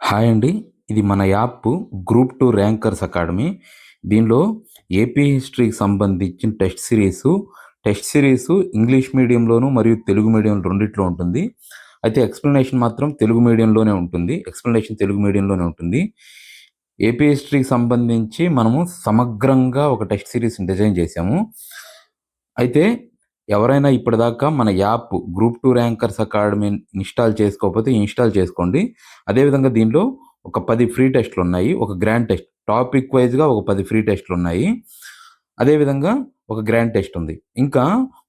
Hi అండి. ఇది మన యాప్ గ్రూప్ 2 ర్యాంకర్స్ అకాడమీ. దీనిలో ఏపీ హిస్టరీకి సంబంధించిన టెస్ట్ సిరీసు ఇంగ్లీష్ మీడియంలోను మరియు తెలుగు మీడియం రెండిట్లో ఉంటుంది. అయితే ఎక్స్‌ప్లనేషన్ మాత్రం తెలుగు మీడియంలోనే ఉంటుంది. ఏపీ హిస్టరీకి సంబంధించి మనము సమగ్రంగా ఒక టెస్ట్ సిరీస్‌ని డిజైన్ చేశాము. అయితే ఎవరైనా ఇప్పటిదాకా మన యాప్ గ్రూప్ 2 ర్యాంకర్స్ అకాడమీని ఇన్‌స్టాల్ చేసుకోకపోతే ఇన్‌స్టాల్ చేసుకోండి. అదేవిధంగా దీనిలో ఒక 10 ఫ్రీ టెస్ట్‌లున్నాయి. ఒక గ్రాండ్ టెస్ట్. టాపిక్ వైస్‌గా ఒక 10 ఫ్రీ టెస్ట్‌లున్నాయి. అదేవిధంగా ఒక గ్రాండ్ టెస్ట్ ఉంది. ఇంకా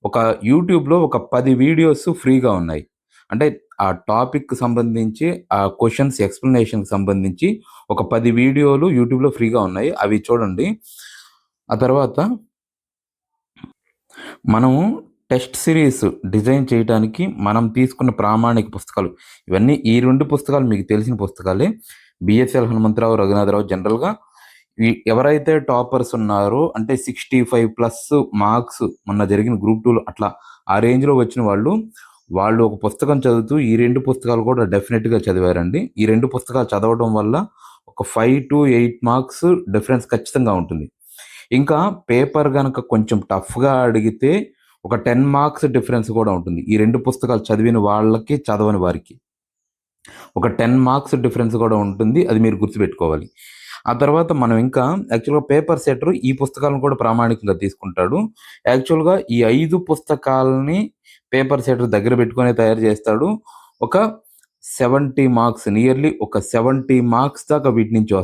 ఒక యూట్యూబ్‌లో ఒక 10 వీడియోస్ ఫ్రీగా ఉన్నాయి. అంటే ఆ టాపిక్‌కి సంబంధించి, ఆ క్వెషన్స్ ఎక్స్‌ప్లనేషన్‌కి సంబంధించి ఒక 10 వీడియోలు యూట్యూబ్‌లో ఫ్రీగా ఉన్నాయి. అవి చూడండి. ఆ తర్వాత మనము టెస్ట్ సిరీస్ డిజైన్ చేయటానికి మనం తీసుకున్న ప్రామాణిక పుస్తకాలు ఇవన్నీ ఈ 2 పుస్తకాలు మీకు తెలిసిన పుస్తకాలే. బిఎస్ఎల్ హనుమంతరావు, రఘునాథరావు. జనరల్‌గా ఎవరైతే టాపర్స్ ఉన్నారో అంటే 65+ మార్క్స్ మొన్న జరిగిన గ్రూప్ 2లో అట్లా ఆ రేంజ్‌లో వచ్చిన వాళ్ళు ఒక పుస్తకం చదువుతూ ఈ 2 పుస్తకాలు కూడా డెఫినిట్‌గా చదివారండి. ఈ 2 పుస్తకాలు చదవడం వల్ల ఒక 5-8 మార్క్స్ డిఫరెన్స్ ఖచ్చితంగా ఉంటుంది. ఇంకా పేపర్ గనక కొంచెం టఫ్‌గా అడిగితే ఒక 10 మార్క్స్ డిఫరెన్స్ కూడా ఉంటుంది. ఈ 2 పుస్తకాలు చదివిన వాళ్ళకి, చదవని వారికి. ఒక 10 మార్క్స్ డిఫరెన్స్ కూడా ఉంటుంది. అది మీరు గుర్తుపెట్టుకోవాలి. ఆ తర్వాత మనం ఇంకా యాక్చువల్‌గా పేపర్ సెట్టరు ఈ పుస్తకాలను కూడా ప్రామాణికంగా తీసుకుంటాడు. యాక్చువల్‌గా ఈ 5 పుస్తకాలని పేపర్ సెట్టర్ దగ్గర పెట్టుకొనే తయారు చేస్తాడు. ఒక 70 మార్క్స్ నియర్లీ ఒక 70 మార్క్స్ దాకా వీటి నుంచే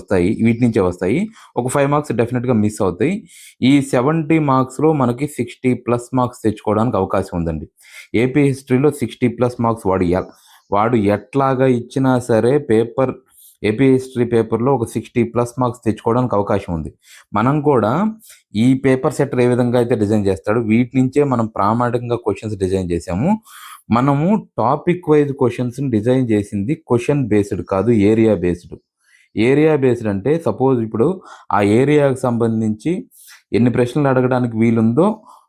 వస్తాయి. ఒక 5 మార్క్స్ డెఫినిట్‌గా మిస్ అవుతాయి. ఈ 70 మార్క్స్‌లో మనకి 60+ మార్క్స్ తెచ్చుకోవడానికి అవకాశం ఉందండి. ఏపీ హిస్టరీలో 60+ మార్క్స్ వాడు ఎట్లాగా ఇచ్చినా సరే ఏపీ హిస్టరీ పేపర్‌లో ఒక 60+ మార్క్స్ తెచ్చుకోవడానికి అవకాశం ఉంది. మనం కూడా ఈ పేపర్ సెట్టర్ ఏ విధంగా అయితే డిజైన్ చేస్తాడో వీటి నుంచే మనం ప్రామాణికంగా క్వెషన్స్ డిజైన్ చేశాము. మనము టాపిక్ వైస్ క్వెషన్స్‌ని డిజైన్ చేసింది క్వెషన్ బేస్డ్ కాదు, ఏరియా బేస్డ్. ఏరియా బేస్డ్ అంటే సపోజ్ ఇప్పుడు ఆ ఏరియాకి సంబంధించి ఎన్ని ప్రశ్నలు అడగడానికి వీలుందో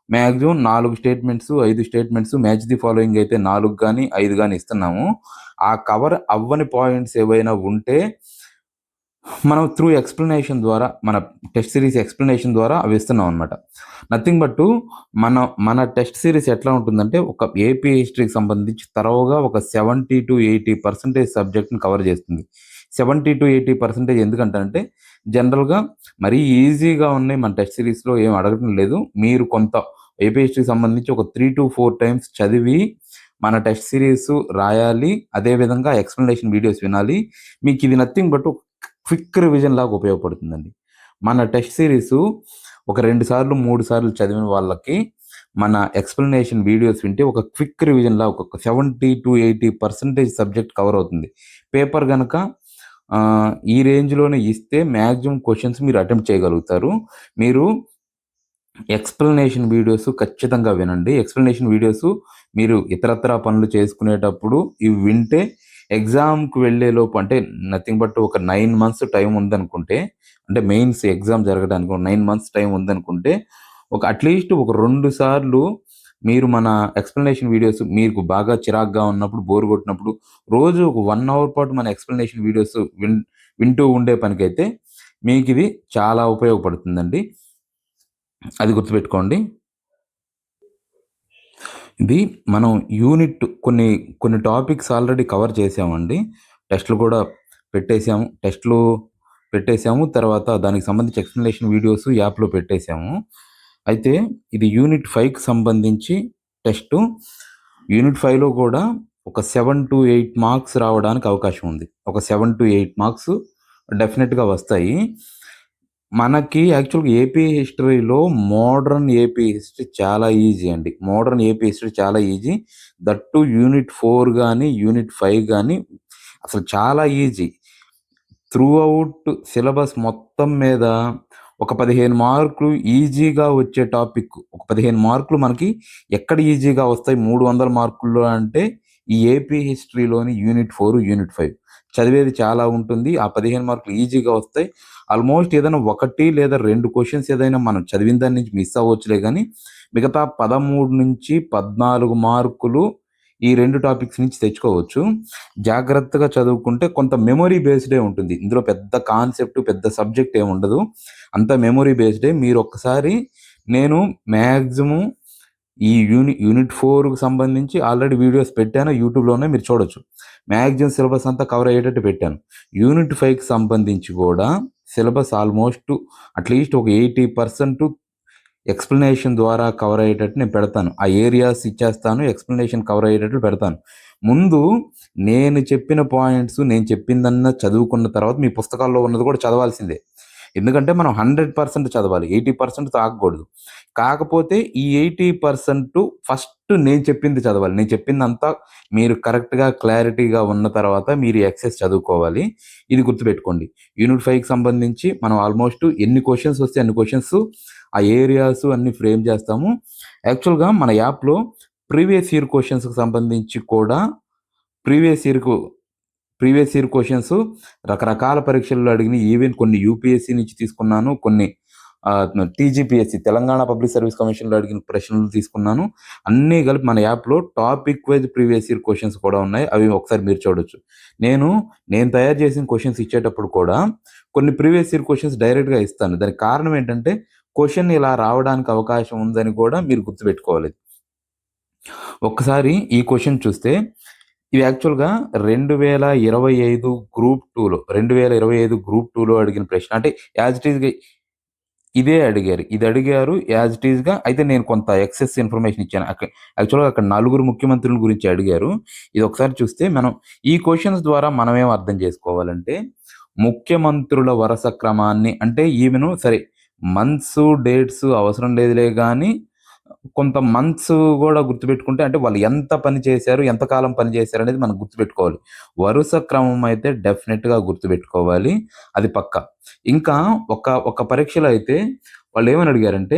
maximum 4 statements, 5 statements match the following అయితే 4 గాని, 5 గాని ఇస్తున్నాము. ఆ కవర్ అవ్వని పాయింట్స్ ఏవైనా ఉంటే మనం త్రూ ఎక్స్‌ప్లనేషన్ ద్వారా మన టెస్ట్ సిరీస్ ఎక్స్‌ప్లనేషన్ ద్వారా అవి ఇస్తున్నాం అనమాట. నథింగ్ బట్ మన టెస్ట్ సిరీస్ ఎట్లా ఉంటుందంటే ఒక ఏపీ హిస్టరీకి సంబంధించి తరోగా ఒక 70-80% సబ్జెక్ట్‌ని కవర్ చేస్తుంది. 70-80% ఎందుకంటానంటే జనరల్‌గా మరీ ఈజీగా ఉన్నాయి మన టెస్ట్ సిరీస్‌లో ఏం అడగటం లేదు. మీరు కొంత ఏపీ హిస్టరీకి సంబంధించి ఒక 3-4 టైమ్స్ చదివి మన టెస్ట్ సిరీస్ రాయాలి. అదే విధంగా ఎక్స్‌ప్లనేషన్ వీడియోస్ వినాలి. మీకిది నథింగ్ బట్ క్విక్ రివిజన్ లాగా ఉపయోగపడుతుందండి. మన టెస్ట్ సిరీసు ఒక 2 సార్లు, 3 సార్లు చదివిన వాళ్ళకి మన ఎక్స్‌ప్లనేషన్ వీడియోస్ వింటే ఒక క్విక్ రివిజన్ లాగా ఒక 70-80% సబ్జెక్ట్ కవర్ అవుతుంది. పేపర్ గనక ఈ రేంజ్‌లోనే ఇస్తే మాక్సిమం క్వెషన్స్ మీరు అటెంప్ట్ చేయగలుగుతారు. మీరు ఎక్స్‌ప్లనేషన్ వీడియోస్ ఖచ్చితంగా వినండి. ఎక్స్‌ప్లనేషన్ వీడియోస్ మీరు ఇతరత్రా పనులు చేసుకునేటప్పుడు ఇవి వింటే ఎగ్జామ్‌కి వెళ్ళేలోపు అంటే నథింగ్ బట్ ఒక 9 మంత్స్ టైం ఉందనుకుంటే, అంటే మెయిన్స్ ఎగ్జామ్ జరగడానికి ఒక 9 మంత్స్ టైం ఉందనుకుంటే, ఒక అట్‌లీస్ట్ ఒక 2 సార్లు మీరు మన ఎక్స్‌ప్లనేషన్ వీడియోస్ మీకు బాగా చిరాకుగా ఉన్నప్పుడు, బోర్ కొట్టినప్పుడు రోజు ఒక 1 అవర్ పాటు మన ఎక్స్‌ప్లనేషన్ వీడియోస్ వింటూ ఉండే పనికైతే మీకిది చాలా ఉపయోగపడుతుందండి. అది గుర్తుపెట్టుకోండి. ఇది మనం కొన్ని టాపిక్స్ ఆల్రెడీ కవర్ చేసామండి. టెస్ట్‌లు కూడా పెట్టేసాము. తర్వాత దానికి సంబంధించి ఎక్స్‌ప్లనేషన్ వీడియోస్ యాప్‌లో పెట్టేసాము. అయితే ఇది యూనిట్ 5కి సంబంధించి టెస్టు. యూనిట్ 5లో కూడా ఒక 7-8 మార్క్స్ రావడానికి అవకాశం ఉంది. ఒక 7-8 మార్క్స్ డెఫినిట్‌గా వస్తాయి. మనకి యాక్చువల్‌గా ఏపీ హిస్టరీలో మోడర్న్ ఏపీ హిస్టరీ చాలా ఈజీ అండి. మోడర్న్ ఏపీ హిస్టరీ చాలా ఈజీ. దట్ టూ యూనిట్ 4 గాని, యూనిట్ 5 గాని అసలు చాలా ఈజీ. త్రూ ఔట్ సిలబస్ మొత్తం మీద ఒక 15 మార్కులు ఈజీగా వచ్చే టాపిక్. ఒక 15 మార్కులు మనకి ఎక్కడ ఈజీగా వస్తాయి 300 మార్కుల్లో అంటే ఈ ఏపీ హిస్టరీలోని యూనిట్ 4, యూనిట్ 5. చదివేది చాలా ఉంటుంది. ఆ 15 మార్కులు ఈజీగా వస్తాయి. ఆల్మోస్ట్ ఏదైనా 1 లేదా 2 క్వెషన్స్ ఏదైనా మనం చదివిన దాని నుంచి మిస్ అవ్వచ్చులే గానీ, మిగతా 13-14 మార్కులు ఈ 2 టాపిక్స్ నుంచి తెచ్చుకోవచ్చు. జాగ్రత్తగా చదువుకుంటే కొంత మెమరీ బేస్డే ఉంటుంది. ఇందులో పెద్ద కాన్సెప్ట్, పెద్ద సబ్జెక్ట్ ఏముండదు. అంతా మెమరీ బేస్డే. మీరొక్కసారి నేను మాక్సిమం ఈ యూనిట్ 4కి సంబంధించి ఆల్రెడీ వీడియోస్ పెట్టాను. యూట్యూబ్‌లోనే మీరు చూడొచ్చు. మాక్సిమం సిలబస్ అంతా కవర్ అయ్యేటట్టు పెట్టాను. యూనిట్ 5కి సంబంధించి కూడా సిలబస్ ఆల్మోస్ట్ అట్‌లీస్ట్ ఒక 80% ఎక్స్‌ప్లనేషన్ ద్వారా కవర్ అయ్యేటట్టు నేను పెడతాను. ఆ ఏరియాస్ ఇచ్చేస్తాను. ఎక్స్‌ప్లనేషన్ కవర్ అయ్యేటట్లు పెడతాను. ముందు నేను చెప్పిన పాయింట్స్ నేను చెప్పిందన్నా చదువుకున్న తర్వాత మీ పుస్తకాల్లో ఉన్నది కూడా చదవాల్సిందే. ఎందుకంటే మనం 100% చదవాలి. 80% తాగకూడదు. కాకపోతే ఈ 80% ఫస్ట్ నేను చెప్పింది చదవాలి. నేను చెప్పిందంతా మీరు కరెక్ట్‌గా, క్లారిటీగా ఉన్న తర్వాత మీరు ఎక్సెస్ చదువుకోవాలి. ఇది గుర్తుపెట్టుకోండి. యూనిట్ 5కి సంబంధించి మనం ఆల్మోస్ట్ ఎన్ని క్వెషన్స్ వస్తే అన్ని క్వెషన్స్ ఆ ఏరియాస్ అన్నీ ఫ్రేమ్ చేస్తాము. యాక్చువల్‌గా మన యాప్‌లో ప్రీవియస్ ఇయర్ క్వెషన్స్‌కి సంబంధించి కూడా ప్రీవియస్ ఇయర్‌కు ప్రీవియస్ ఇయర్ క్వెషన్స్ రకరకాల పరీక్షల్లో అడిగినయి. ఈవెన్ కొన్ని యూపీఎస్సీ నుంచి తీసుకున్నాను. కొన్ని టీజీపీఎస్సీ తెలంగాణ పబ్లిక్ సర్వీస్ కమిషన్‌లో అడిగిన ప్రశ్నలు తీసుకున్నాను. అన్నీ కలిపి మన యాప్‌లో topic wise previous year questions కూడా ఉన్నాయి. అవి ఒకసారి మీరు చూడొచ్చు. నేను తయారు చేసిన క్వెషన్స్ ఇచ్చేటప్పుడు కూడా కొన్ని ప్రీవియస్ ఇయర్ క్వెషన్స్ డైరెక్ట్‌గా ఇస్తాను. దానికి కారణం ఏంటంటే క్వెషన్ ఇలా రావడానికి అవకాశం ఉందని కూడా మీరు గుర్తుపెట్టుకోవాలి. ఒక్కసారి ఈ క్వెషన్ చూస్తే ఇది యాక్చువల్‌గా 2025 గ్రూప్ 2లో అడిగిన ప్రశ్న. అంటే యాజ్ ఇట్ ఈస్‌గా ఇదే అడిగారు. ఇది అడిగారు యాజ్ ఇట్ ఈస్‌గా. అయితే నేను కొంత ఎక్సెస్ ఇన్ఫర్మేషన్ ఇచ్చాను. యాక్చువల్‌గా అక్కడ నలుగురు ముఖ్యమంత్రుల గురించి అడిగారు. ఇది ఒకసారి చూస్తే ఈ క్వెషన్స్ ద్వారా మనం ఏం అర్థం చేసుకోవాలంటే, ముఖ్యమంత్రుల వరుస క్రమాన్ని అంటే ఈవెను సరే మంత్స్, డేట్స్ అవసరం లేదులే గానీ, కొంత మంత్స్ గూడా గుర్తుపెట్టుకుంటే అంటే వాళ్ళు ఎంత పని చేశారు, ఎంత కాలం పని చేశారనేది మనం గుర్తుపెట్టుకోవాలి. వరుస క్రమం అయితే డెఫినిట్‌గా గుర్తుపెట్టుకోవాలి. అది పక్కా. ఇంకా ఒక పరీక్షలో అయితే వాళ్ళేమని అడిగారంటే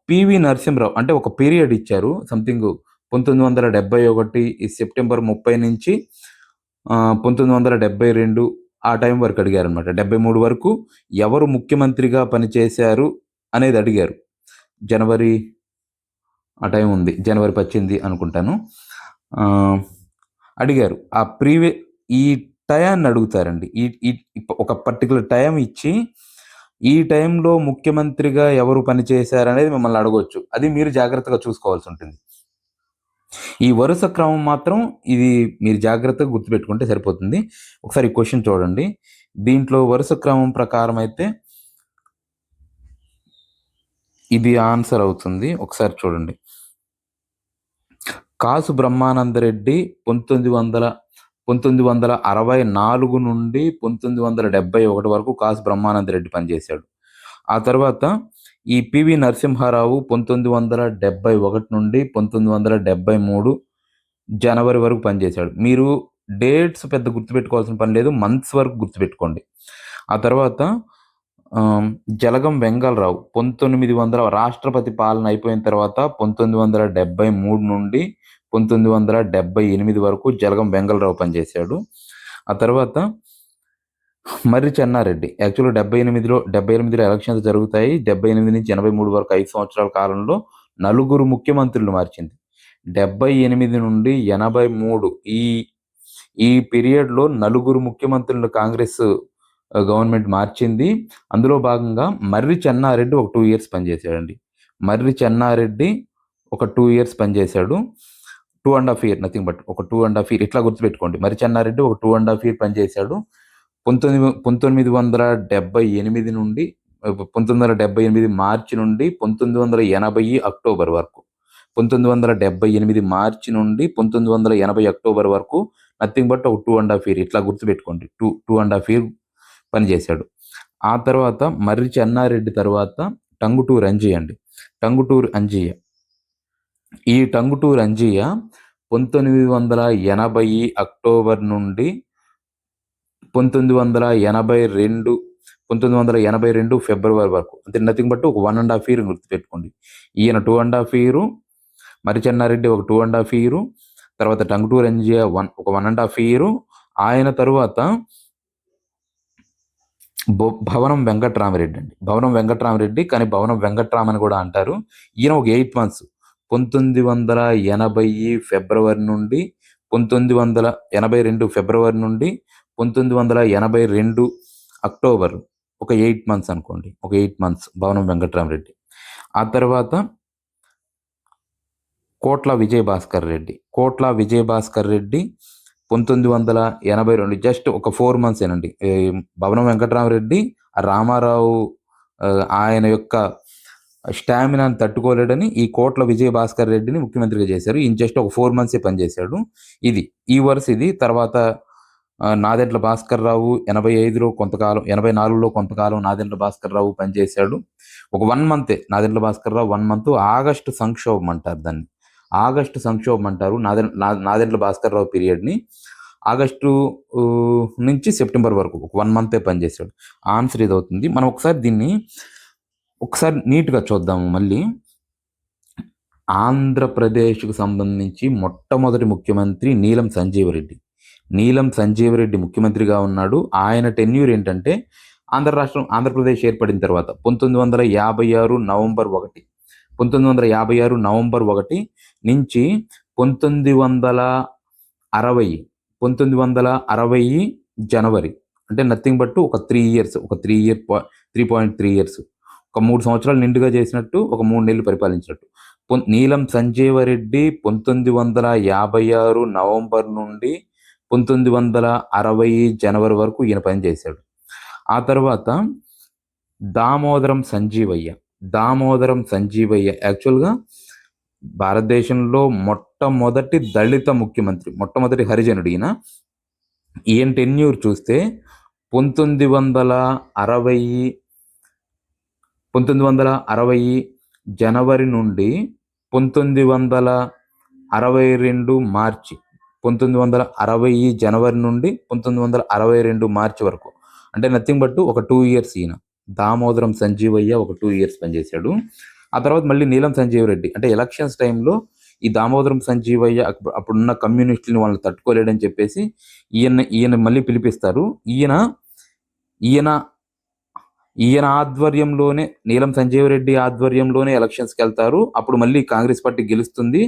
పివి నరసింహరావు అంటే ఒక పీరియడ్ ఇచ్చారు. సంథింగ్ 1971 సెప్టెంబర్ 30 నుంచి 1972 ఆ టైం వరకు అడిగారనమాట. 73 వరకు ఎవరు ముఖ్యమంత్రిగా పనిచేశారు అనేది అడిగారు. జనవరి ఆ టైం ఉంది. జనవరి 18 అనుకుంటాను. అడిగారు. ఈ టయాన్ని అడుగుతారండి. ఈ ఈ ఒక పర్టిక్యులర్ టైం ఇచ్చి, ఈ టైంలో ముఖ్యమంత్రిగా ఎవరు పనిచేశారనేది మిమ్మల్ని అడగొచ్చు. అది మీరు జాగ్రత్తగా చూసుకోవాల్సుంటుంది. ఈ వరుస క్రమం మాత్రం ఇది మీరు జాగ్రత్తగా గుర్తుపెట్టుకుంటే సరిపోతుంది. ఒకసారి ఈ క్వెషన్ చూడండి. దీంట్లో వరుస క్రమం ప్రకారం అయితే ఇది ఆన్సర్ అవుతుంది. ఒకసారి చూడండి. కాసు బ్రహ్మానందరెడ్డి 1964 నుండి 1971 వరకు కాసు బ్రహ్మానందరెడ్డి పనిచేశాడు. ఆ తర్వాత ఈ పివి నరసింహారావు 1971 నుండి 1973 జనవరి వరకు పనిచేశాడు. మీరు డేట్స్ పెద్ద గుర్తుపెట్టుకోవాల్సిన పని లేదు. మంత్స్ వరకు గుర్తుపెట్టుకోండి. ఆ తర్వాత జలగం వెంగళరావు 1900 రాష్ట్రపతి పాలన అయిపోయిన తర్వాత 1973 నుండి 1978 వరకు జలగం వెంగళరావు పనిచేశాడు. ఆ తర్వాత మర్రి చెన్నారెడ్డి యాక్చువల్‌గా 78లో ఎలక్షన్స్ జరుగుతాయి. 78 నుంచి 83 వరకు 5 సంవత్సరాల కాలంలో నలుగురు ముఖ్యమంత్రులు మార్చింది. 78 నుండి 83 ఈ పీరియడ్‌లో నలుగురు ముఖ్యమంత్రులు కాంగ్రెస్ గవర్నమెంట్ మార్చింది. అందులో భాగంగా మర్రి చెన్నారెడ్డి ఒక 2 ఇయర్స్ పనిచేశాడండి. మర్రి చెన్నారెడ్డి ఒక 2 ఇయర్స్ పనిచేశాడు. 2 ½ ఇయర్ నథింగ్ బట్ ఒక 2 ½ ఇయర్ ఇట్లా గుర్తుపెట్టుకోండి. మర్రి చెన్నారెడ్డి ఒక 2 ½ ఇయర్ పనిచేశాడు. 1978 నుండి 1978 మార్చి నుండి 1980 అక్టోబర్ వరకు. 1978 మార్చి నుండి 1980 అక్టోబర్ వరకు నథింగ్ బట్ ఒక 2 ½ ఇయర్ ఇట్లా గుర్తుపెట్టుకోండి. 2 ½ ఇయర్ పనిచేశాడు. ఆ తర్వాత మర్రి చెన్నారెడ్డి తర్వాత టంగుటూరి అంజయ్య అండి. టంగుటూరి అంజయ్య. ఈ టంగుటూరి అంజయ్య 1980 అక్టోబర్ నుండి 1982 ఫిబ్రవరి వరకు. అంటే నథింగ్ బట్ ఒక 1 ½ ఇయర్ గుర్తుపెట్టుకోండి. ఈయన 2 ½ ఇయర్, మర్రి చెన్నారెడ్డి ఒక 2 ½ ఇయర్, తర్వాత టంగుటూరి అంజయ్య ఒక 1 ½ ఇయర్. ఆయన తరువాత భవనం వెంకట్రామరెడ్డి అండి. భవనం వెంకట్రామరెడ్డి కానీ భవనం వెంకట్రామ్ అని కూడా అంటారు. ఈయన ఒక 8 మంత్స్ 1980 ఫిబ్రవరి నుండి 1982 ఫిబ్రవరి నుండి 1982 అక్టోబర్, ఒక 8 మంత్స్ అనుకోండి, ఒక 8 మంత్స్ భవనం వెంకట్రామరెడ్డి. ఆ తర్వాత కోట్ల విజయభాస్కర్ రెడ్డి 1982, జస్ట్ ఒక 4 మంత్స్ ఏనండి. భవనం వెంకట్రామరెడ్డి రామారావు ఆయన యొక్క స్టామినాని తట్టుకోలేడని ఈ కోట్ల విజయభాస్కర్ రెడ్డిని ముఖ్యమంత్రిగా చేశారు. ఈయన జస్ట్ ఒక 4 మంత్సే పనిచేశాడు. ఈ వరుస ఇది. తర్వాత నాదెండ్ల భాస్కర్ రావు 85లో కొంతకాలం, 84లో కొంతకాలం నాదెండ్ల భాస్కర్ రావు పనిచేశాడు. ఒక 1 మంతే నాదెండ్ల భాస్కర్ రావు, 1 మంత్. ఆగస్టు సంక్షోభం అంటారు దాన్ని. నాదెండ్ల భాస్కర్ రావు పీరియడ్ని ఆగస్టు నుంచి సెప్టెంబర్ వరకు ఒక 1 మంతే పనిచేశాడు. ఆన్సర్ ఇది అవుతుంది. మనం దీన్ని ఒకసారి నీట్గా చూద్దాము. మళ్ళీ ఆంధ్రప్రదేశ్కు సంబంధించి మొట్టమొదటి ముఖ్యమంత్రి నీలం సంజీవరెడ్డి ముఖ్యమంత్రిగా ఉన్నాడు. ఆయన టెన్యూర్ ఏంటంటే ఆంధ్రప్రదేశ్ ఏర్పడిన తర్వాత 1956 నవంబర్ 1 నుంచి 1960 జనవరి, అంటే నథింగ్ బట్ ఒక 3.3 ఇయర్స్, ఒక 3 సంవత్సరాలు నిండుగా చేసినట్టు, ఒక 3 నెలలు పరిపాలించినట్టు. నీలం సంజీవరెడ్డి 1956 నవంబర్ నుండి 1960 జనవరి వరకు ఈయన పనిచేశాడు. ఆ తర్వాత దామోదరం సంజీవయ్య యాక్చువల్గా భారతదేశంలో మొట్టమొదటి దళిత ముఖ్యమంత్రి, మొట్టమొదటి హరిజనుడు ఈయన టెన్యూర్ చూస్తే 1960 జనవరి నుండి 1962 మార్చి, 1960 జనవరి నుండి 1962 మార్చి వరకు, అంటే నథింగ్ బట్ ఒక 2 ఇయర్స్ ఈయన దామోదరం సంజీవయ్య ఒక 2 ఇయర్స్ పనిచేశాడు. ఆ తర్వాత మళ్ళీ నీలం సంజీవరెడ్డి, అంటే ఎలక్షన్స్ టైంలో ఈ దామోదరం సంజీవయ్య అప్పుడున్న కమ్యూనిస్టులని వాళ్ళని తట్టుకోలేడని చెప్పేసి ఈయన మళ్ళీ పిలిపిస్తారు. ఈయన ఆధ్వర్యంలోనే, నీలం సంజీవరెడ్డి ఆధ్వర్యంలోనే ఎలక్షన్స్కి వెళ్తారు. అప్పుడు మళ్ళీ కాంగ్రెస్ పార్టీ గెలుస్తుంది.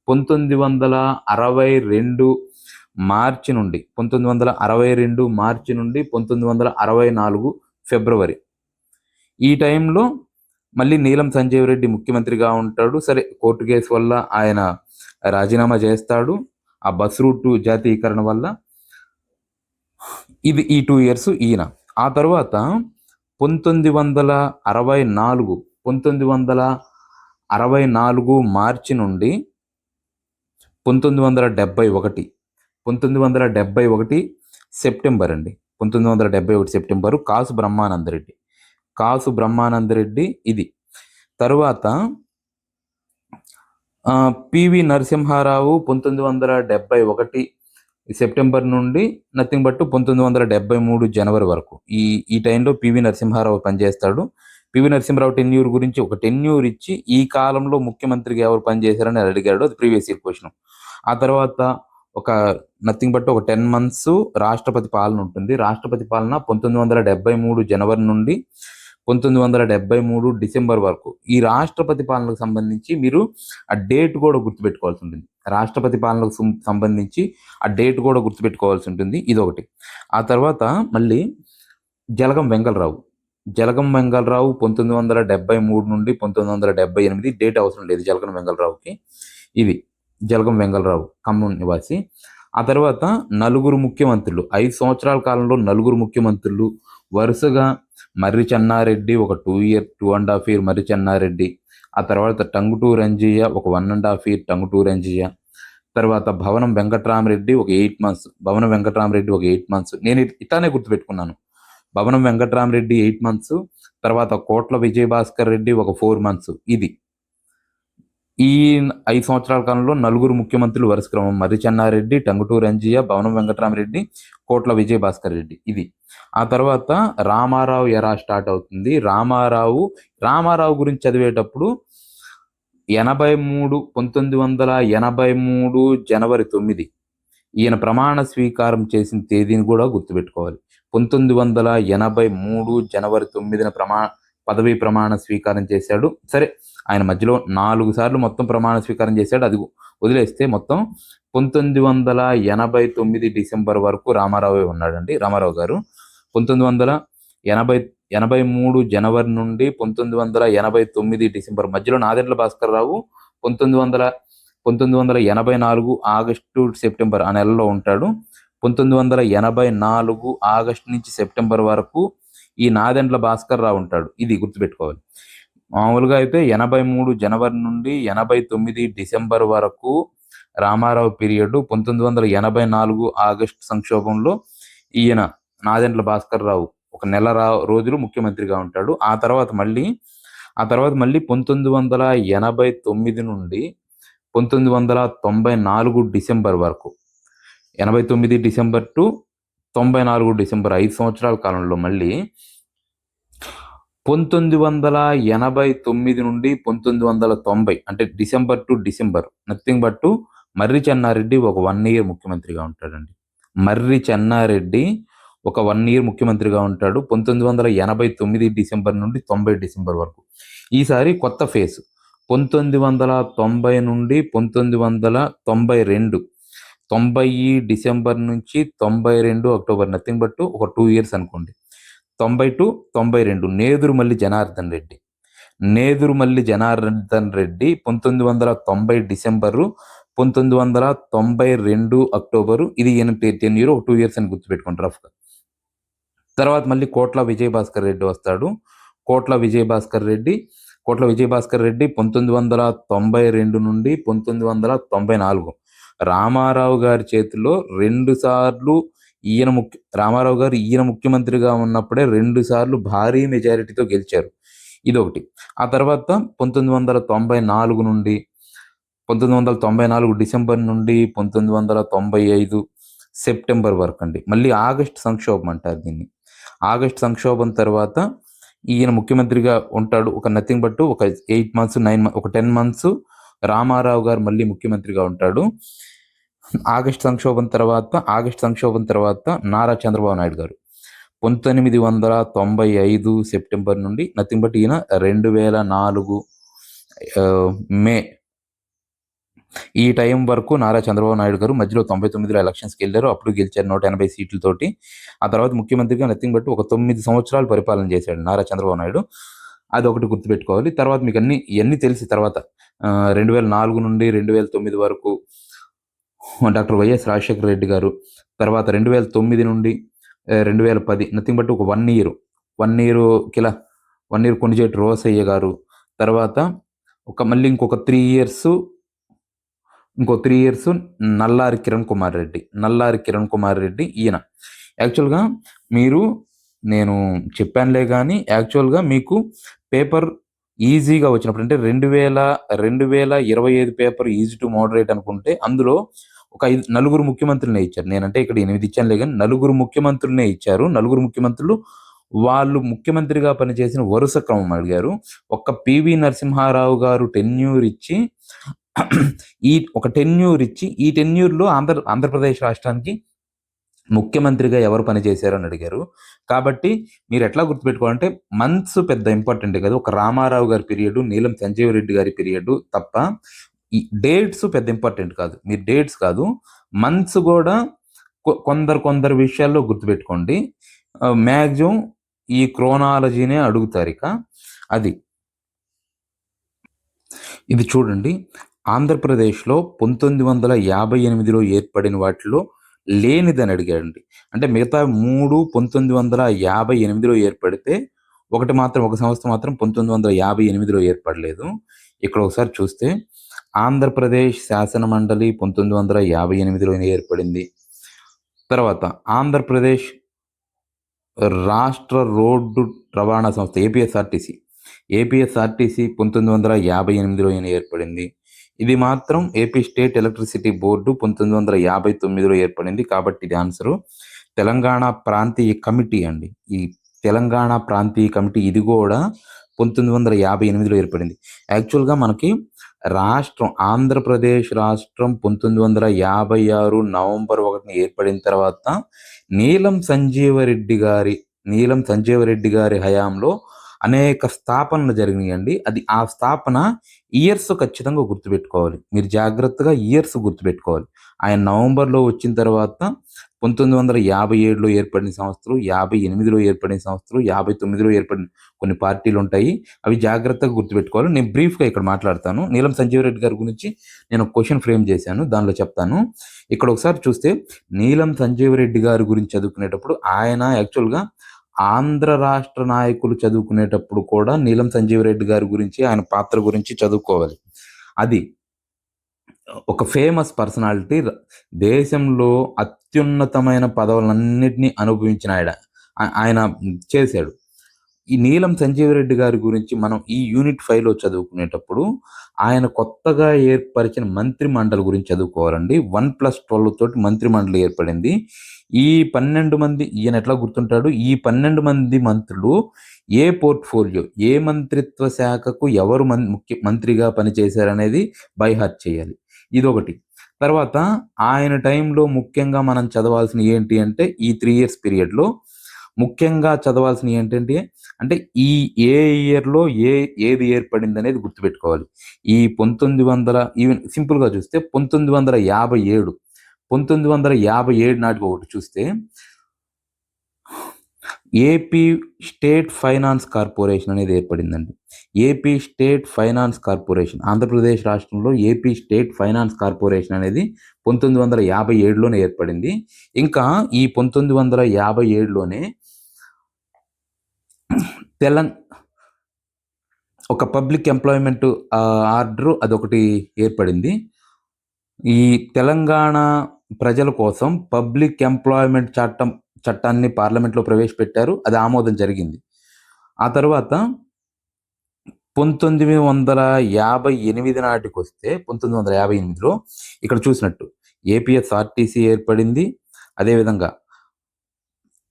1962 మార్చి నుండి 1964 ఫిబ్రవరి, ఈ టైంలో మళ్ళీ నీలం సంజీవరెడ్డి ముఖ్యమంత్రిగా ఉంటాడు. సరే, కోర్టు కేసు వల్ల ఆయన రాజీనామా చేస్తాడు, ఆ బస్ రూట్ జాతీయకరణ వల్ల. ఈ 2 ఇయర్స్ ఈయన. ఆ తర్వాత 1964 మార్చి నుండి 1971 సెప్టెంబర్ అండి. 1971 సెప్టెంబరు కాసు బ్రహ్మానందరెడ్డి ఇది. తరువాత పివి నరసింహారావు 1971 సెప్టెంబర్ నుండి నథింగ్ బట్ 1973 జనవరి వరకు. ఈ టైంలో పివి నరసింహారావు పనిచేస్తాడు. పివి నరసింహారావు టెన్యూర్ గురించి ఒక టెన్యూర్ ఇచ్చి ఈ కాలంలో ముఖ్యమంత్రిగా ఎవరు పనిచేశారని అడిగాడు. అది ప్రీవియస్ ఇయర్ క్వశ్చన్. ఆ తర్వాత ఒక నథింగ్ బట్ ఒక 10 మంత్స్ రాష్ట్రపతి పాలన ఉంటుంది. రాష్ట్రపతి పాలన 1973 జనవరి నుండి 1973 డిసెంబర్ వరకు. ఈ రాష్ట్రపతి పాలనకు సంబంధించి మీరు ఆ డేట్ కూడా గుర్తుపెట్టుకోవాల్సి ఉంటుంది. రాష్ట్రపతి పాలనకు సంబంధించి ఆ డేట్ కూడా గుర్తుపెట్టుకోవాల్సి ఉంటుంది. ఇదొకటి. ఆ తర్వాత మళ్ళీ జలగం వెంగళరావు 1973 నుండి 1978, డేట్ అవసరం లేదు జలగం వెంగళరావుకి. ఇది జలగం వెంగళరావు, ఖమ్మం నివాసి. ఆ తర్వాత 4 ముఖ్యమంత్రులు, 5 సంవత్సరాల కాలంలో 4 ముఖ్యమంత్రులు వరుసగా మర్రి చెన్నారెడ్డి ఒక 2.5 ఇయర్ మర్రి చెన్నారెడ్డి. ఆ తర్వాత టంగుటూరి అంజయ్య ఒక 1.5 ఇయర్ టంగుటూరి అంజయ్య. తర్వాత భవనం వెంకట్రామరెడ్డి ఒక 8 మంత్స్. నేను ఇట్లానే గుర్తుపెట్టుకున్నాను. భవనం వెంకట్రామరెడ్డి 8 మంత్స్. తర్వాత కోట్ల విజయభాస్కర్ రెడ్డి ఒక 4 మంత్స్. ఇది ఈ 5 సంవత్సరాల కాలంలో 4 ముఖ్యమంత్రులు వరుస క్రమం: మర్రి చెన్నారెడ్డి, టంగుటూరి అంజయ్య, భవనం వెంకట్రామరెడ్డి, కోట్ల విజయభాస్కర్ రెడ్డి. ఇది. ఆ తర్వాత రామారావు ఎరా స్టార్ట్ అవుతుంది. రామారావు గురించి చదివేటప్పుడు 1983 జనవరి 9 ఈయన ప్రమాణ స్వీకారం చేసిన తేదీని కూడా గుర్తుపెట్టుకోవాలి. 1983 జనవరి 9న పదవీ ప్రమాణ స్వీకారం చేశాడు. సరే, ఆయన మధ్యలో 4 సార్లు మొత్తం ప్రమాణ స్వీకారం చేశాడు. అది వదిలేస్తే మొత్తం 1989 డిసెంబర్ వరకు రామారావే ఉన్నాడండి. రామారావు గారు 1983 జనవరి నుండి 1989 డిసెంబర్ మధ్యలో నాదెండ్ల భాస్కర్ రావు 1984 ఆగస్టు సెప్టెంబర్ ఆ నెలలో ఉంటాడు. 1984 ఆగస్టు నుంచి సెప్టెంబర్ వరకు ఈ నాదెండ్ల భాస్కర్ రావు ఉంటాడు. ఇది గుర్తుపెట్టుకోవాలి. మామూలుగా అయితే 83 జనవరి నుండి 89 డిసెంబర్ వరకు రామారావు పీరియడ్. 1984 ఆగస్టు సంక్షోభంలో ఈయన నాదెండ్ల భాస్కర్ రావు ఒక నెల రోజులు ముఖ్యమంత్రిగా ఉంటాడు. ఆ తర్వాత మళ్ళీ 1989 నుండి 1994 డిసెంబర్ వరకు 89 డిసెంబర్ టు 94 డిసెంబర్ 5 సంవత్సరాల కాలంలో మళ్ళీ 1989 నుండి 1990 అంటే December to December nothing but Marri Chennareddy ఒక 1 ఇయర్ ముఖ్యమంత్రిగా ఉంటాడండి. మర్రి చెన్నారెడ్డి ఒక 1 ఇయర్ ముఖ్యమంత్రిగా ఉంటాడు 1989 డిసెంబర్ నుండి 90 డిసెంబర్ వరకు. ఈసారి కొత్త ఫేజ్ 1990 నుండి 1992 90 డిసెంబర్ నుంచి 92 అక్టోబర్ నథింగ్ బట్ ఒక 2 ఇయర్స్ అనుకోండి. 90 to 92 Nedurumalli Janardhan Reddy 1990 December 1992 October ఇది 10 ఇయర్ 2 ఇయర్స్ అని గుర్తుపెట్టుకోండి రఫ్గా. తర్వాత మళ్ళీ కోట్ల విజయభాస్కర్ రెడ్డి వస్తాడు. కోట్ల విజయభాస్కర్ రెడ్డి 1992 నుండి 1994 రామారావు గారి చేతిలో 2 సార్లు రామారావు గారు ఈయన ముఖ్యమంత్రిగా ఉన్నప్పుడే 2 సార్లు భారీ మెజారిటీతో గెలిచారు. ఇదొకటి. ఆ తర్వాత 1994 డిసెంబర్ నుండి 1995 సెప్టెంబర్ వరకు అండి. మళ్ళీ ఆగస్ట్ సంక్షోభం అంటారు దీన్ని. ఆగస్ట్ సంక్షోభం తర్వాత ఈయన ముఖ్యమంత్రిగా ఉంటాడు. ఒక నథింగ్ బట్ ఒక 8 మంత్స్ 9 ఒక 10 మంత్స్ రామారావు గారు మళ్ళీ ముఖ్యమంత్రిగా ఉంటాడు. ఆగస్ట్ సంక్షోభం తర్వాత నారా చంద్రబాబు నాయుడు గారు 1995 సెప్టెంబర్ నుండి నథింగ్ బట్ ఈయన 2004 మే ఈ టైం వరకు నారా చంద్రబాబు నాయుడు గారు మధ్యలో 99లో ఎలక్షన్స్కి వెళ్ళారు. అప్పుడు గెలిచారు 180 సీట్లతోటి. ఆ తర్వాత ముఖ్యమంత్రిగా నథింగ్ బట్ ఒక 9 సంవత్సరాలు పరిపాలన చేశాడు నారా చంద్రబాబు నాయుడు. అది ఒకటి గుర్తుపెట్టుకోవాలి. తర్వాత మీకు ఇవన్నీ తెలిసి తర్వాత 2004 నుండి 2009 వరకు డాక్టర్ వైఎస్ రాజశేఖర రెడ్డి గారు. తర్వాత 2009 నుండి 2010 నథింగ్ బట్ ఒక 1 ఇయర్ కొణిజేటి రోసయ్య గారు. తర్వాత మళ్ళీ ఇంకొక 3 ఇయర్స్ నల్లారి కిరణ్ కుమార్ రెడ్డి ఈయన. యాక్చువల్గా నేను చెప్పానులే కానీ యాక్చువల్గా మీకు పేపర్ ఈజీగా వచ్చినప్పుడు అంటే 2025 పేపర్ ఈజీ టు మోడరేట్ అనుకుంటే అందులో ఒక 4 ముఖ్యమంత్రులనే ఇచ్చారు. నేనంటే ఇక్కడ 8 ఇచ్చానులే కానీ 4 ముఖ్యమంత్రులనే ఇచ్చారు. 4 ముఖ్యమంత్రులు వాళ్ళు ముఖ్యమంత్రిగా పనిచేసిన వరుస క్రమం అడిగారు. ఒక్క పివి నరసింహారావు గారు టెన్యూర్ ఇచ్చి ఈ టెన్యూర్లో ఆంధ్రప్రదేశ్ రాష్ట్రానికి ముఖ్యమంత్రిగా ఎవరు పనిచేశారు అని అడిగారు. కాబట్టి మీరు ఎట్లా గుర్తుపెట్టుకోవాలంటే మంత్స్ పెద్ద ఇంపార్టెంట్ కాదు. ఒక రామారావు గారి పీరియడ్, నీలం సంజీవ్ రెడ్డి గారి పీరియడ్ తప్ప ఈ డేట్స్ పెద్ద ఇంపార్టెంట్ కాదు. మీరు డేట్స్ కాదు మంత్స్ కూడా కొందరు విషయాల్లో గుర్తుపెట్టుకోండి. మ్యాక్సిమం ఈ క్రోనాలజీనే అడుగుతారు. ఇక ఇది చూడండి. ఆంధ్రప్రదేశ్లో 1958లో ఏర్పడిన వాటిలో లేనిదని అడిగాడండి. అంటే మిగతా 3 1958లో ఏర్పడితే ఒక సంస్థ మాత్రం 1958లో ఏర్పడలేదు. ఇక్కడ ఒకసారి చూస్తే ఆంధ్రప్రదేశ్ శాసన మండలి 1958లో ఏర్పడింది. తర్వాత ఆంధ్రప్రదేశ్ రాష్ట్ర రోడ్డు రవాణా సంస్థ ఏపీఎస్ఆర్టీసీ 1958లో ఏర్పడింది. ఇది మాత్రం ఏపీ స్టేట్ ఎలక్ట్రిసిటీ బోర్డు 1959లో ఏర్పడింది. కాబట్టి ఇది ఆన్సరు. తెలంగాణ ప్రాంతీయ కమిటీ అండి. ఈ తెలంగాణ ప్రాంతీయ కమిటీ ఇది కూడా 1958లో ఏర్పడింది. యాక్చువల్గా మనకి ఆంధ్రప్రదేశ్ రాష్ట్రం 1956 నవంబర్ 1 ఏర్పడిన తర్వాత నీలం సంజీవరెడ్డి గారి హయాంలో అనేక స్థాపనలు జరిగినాయండి. ఆ స్థాపన ఇయర్స్ ఖచ్చితంగా గుర్తుపెట్టుకోవాలి. మీరు జాగ్రత్తగా ఇయర్స్ గుర్తుపెట్టుకోవాలి. ఆయన నవంబర్‌లో వచ్చిన తర్వాత 1957లో ఏర్పడిన సంస్థలు, 58లో ఏర్పడిన సంస్థలు, 59లో ఏర్పడిన కొన్ని పార్టీలుంటాయి. అవి జాగ్రత్తగా గుర్తుపెట్టుకోవాలి. నేను బ్రీఫ్‌గా ఇక్కడ మాట్లాడతాను. నీలం సంజీవ్ రెడ్డి గారి గురించి నేను ఒక క్వెషన్ ఫ్రేమ్ చేశాను. దానిలో చెప్తాను. ఇక్కడ ఒకసారి చూస్తే నీలం సంజీవ్ రెడ్డి గారి గురించి చదువుకునేటప్పుడు ఆయన యాక్చువల్‌గా ఆంధ్ర రాష్ట్ర నాయకులు చదువుకునేటప్పుడు కూడా నీలం సంజీవ్ రెడ్డి గారి గురించి, ఆయన పాత్ర గురించి చదువుకోవాలి. అది ఒక ఫేమస్ పర్సనాలిటీ. దేశంలో అత్యున్నతమైన పదవులన్నిటిని అనుభవించిన ఆయన చేశాడు. ఈ నీలం సంజీవ్ రెడ్డి గారి గురించి మనం ఈ యూనిట్ 5లో చదువుకునేటప్పుడు ఆయన కొత్తగా ఏర్పరిచిన మంత్రి మండలి గురించి చదువుకోవాలండి. 1+12 తోటి మంత్రి మండలి ఏర్పడింది. ఈ 12 మంది, ఈయన ఎట్లా గుర్తుంటాడు, ఈ 12 మంది మంత్రులు ఏ పోర్ట్ఫోలియో, ఏ మంత్రిత్వ శాఖకు ఎవరు మంత్రిగా పనిచేశారనేది బై హార్ట్ చేయాలి. ఇదొకటి. తర్వాత ఆయన టైంలో ముఖ్యంగా మనం చదవాల్సినవి ఏంటి అంటే, ఈ 3 ఇయర్స్ పీరియడ్‌లో ముఖ్యంగా చదవాల్సినవి ఏంటంటే, అంటే ఈ ఏ ఇయర్‌లో ఏది ఏర్పడిందనేది గుర్తుపెట్టుకోవాలి. ఈ 1900 ఈవెన్ సింపుల్‌గా చూస్తే 1957, 1957 నాటికి ఒకటి చూస్తే ఏపీ స్టేట్ ఫైనాన్స్ కార్పొరేషన్ అనేది ఏర్పడిందండి. AP state finance corporation, Andhra Pradesh రాష్ట్రంలో ఏపీ స్టేట్ ఫైనాన్స్ కార్పొరేషన్ అనేది 1957లోనే ఏర్పడింది. ఇంకా ఈ 1957లోనే ఒక పబ్లిక్ ఎంప్లాయ్మెంట్ ఆర్డర్ అదొకటి ఏర్పడింది. ఈ తెలంగాణ ప్రజల కోసం పబ్లిక్ ఎంప్లాయ్మెంట్ చట్టాన్ని పార్లమెంట్లో ప్రవేశపెట్టారు. అది ఆమోదం జరిగింది. ఆ తర్వాత 1958 నాటికొస్తే 1958లో ఇక్కడ చూసినట్టు ఏపీఎస్ఆర్టీసీ ఏర్పడింది. అదేవిధంగా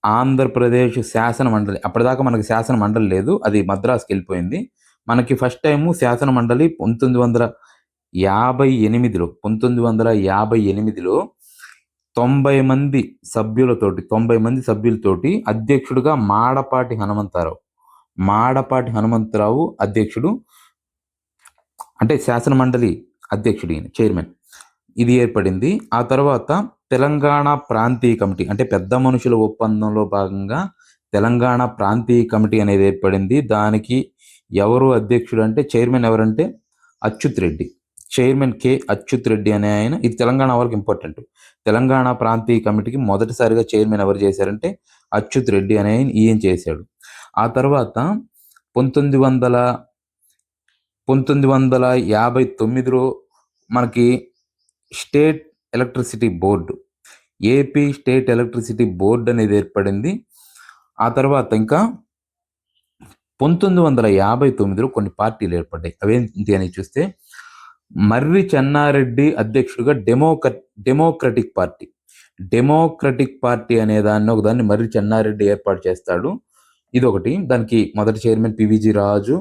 ఆంధ్రప్రదేశ్ శాసన మండలి, అప్పటిదాకా మనకి శాసన మండలి లేదు, అది మద్రాసుకి వెళ్ళిపోయింది. మనకి ఫస్ట్ టైము శాసన మండలి 1958లో 90 మంది సభ్యులతోటి అధ్యక్షుడిగా మాడపాటి హనుమంతరావు అధ్యక్షుడు, అంటే శాసన మండలి అధ్యక్షుడు, ఈయన చైర్మన్. ఇది ఏర్పడింది. ఆ తర్వాత తెలంగాణ ప్రాంతీయ కమిటీ, అంటే పెద్ద మనుషుల ఒప్పందంలో భాగంగా తెలంగాణ ప్రాంతీయ కమిటీ అనేది ఏర్పడింది. దానికి ఎవరు అధ్యక్షుడు అంటే, చైర్మన్ ఎవరంటే అచ్యుత్ రెడ్డి, చైర్మన్ కె అచ్యుత్ రెడ్డి అనే ఆయన. ఇది తెలంగాణ వాళ్ళకి ఇంపార్టెంట్. తెలంగాణ ప్రాంతీయ కమిటీకి మొదటిసారిగా చైర్మన్ ఎవరు చేశారంటే అచ్యుత్ రెడ్డి అనే ఈయన చేశాడు. ఆ తర్వాత 1959లో మనకి state electricity board, AP state electricity board అనేది ఏర్పడింది. ఆ తర్వాత ఇంకా 1959లో కొన్ని పార్టీలు ఏర్పడ్డాయి. అవేంటి అని చూస్తే మర్రి చెన్నారెడ్డి అధ్యక్షుడిగా డెమోక్రటిక్ పార్టీ అనే ఒకదాన్ని మర్రి చెన్నారెడ్డి ఏర్పాటు చేస్తాడు. ఇదొకటి. దానికి మొదటి చైర్మన్ పివిజి రాజు,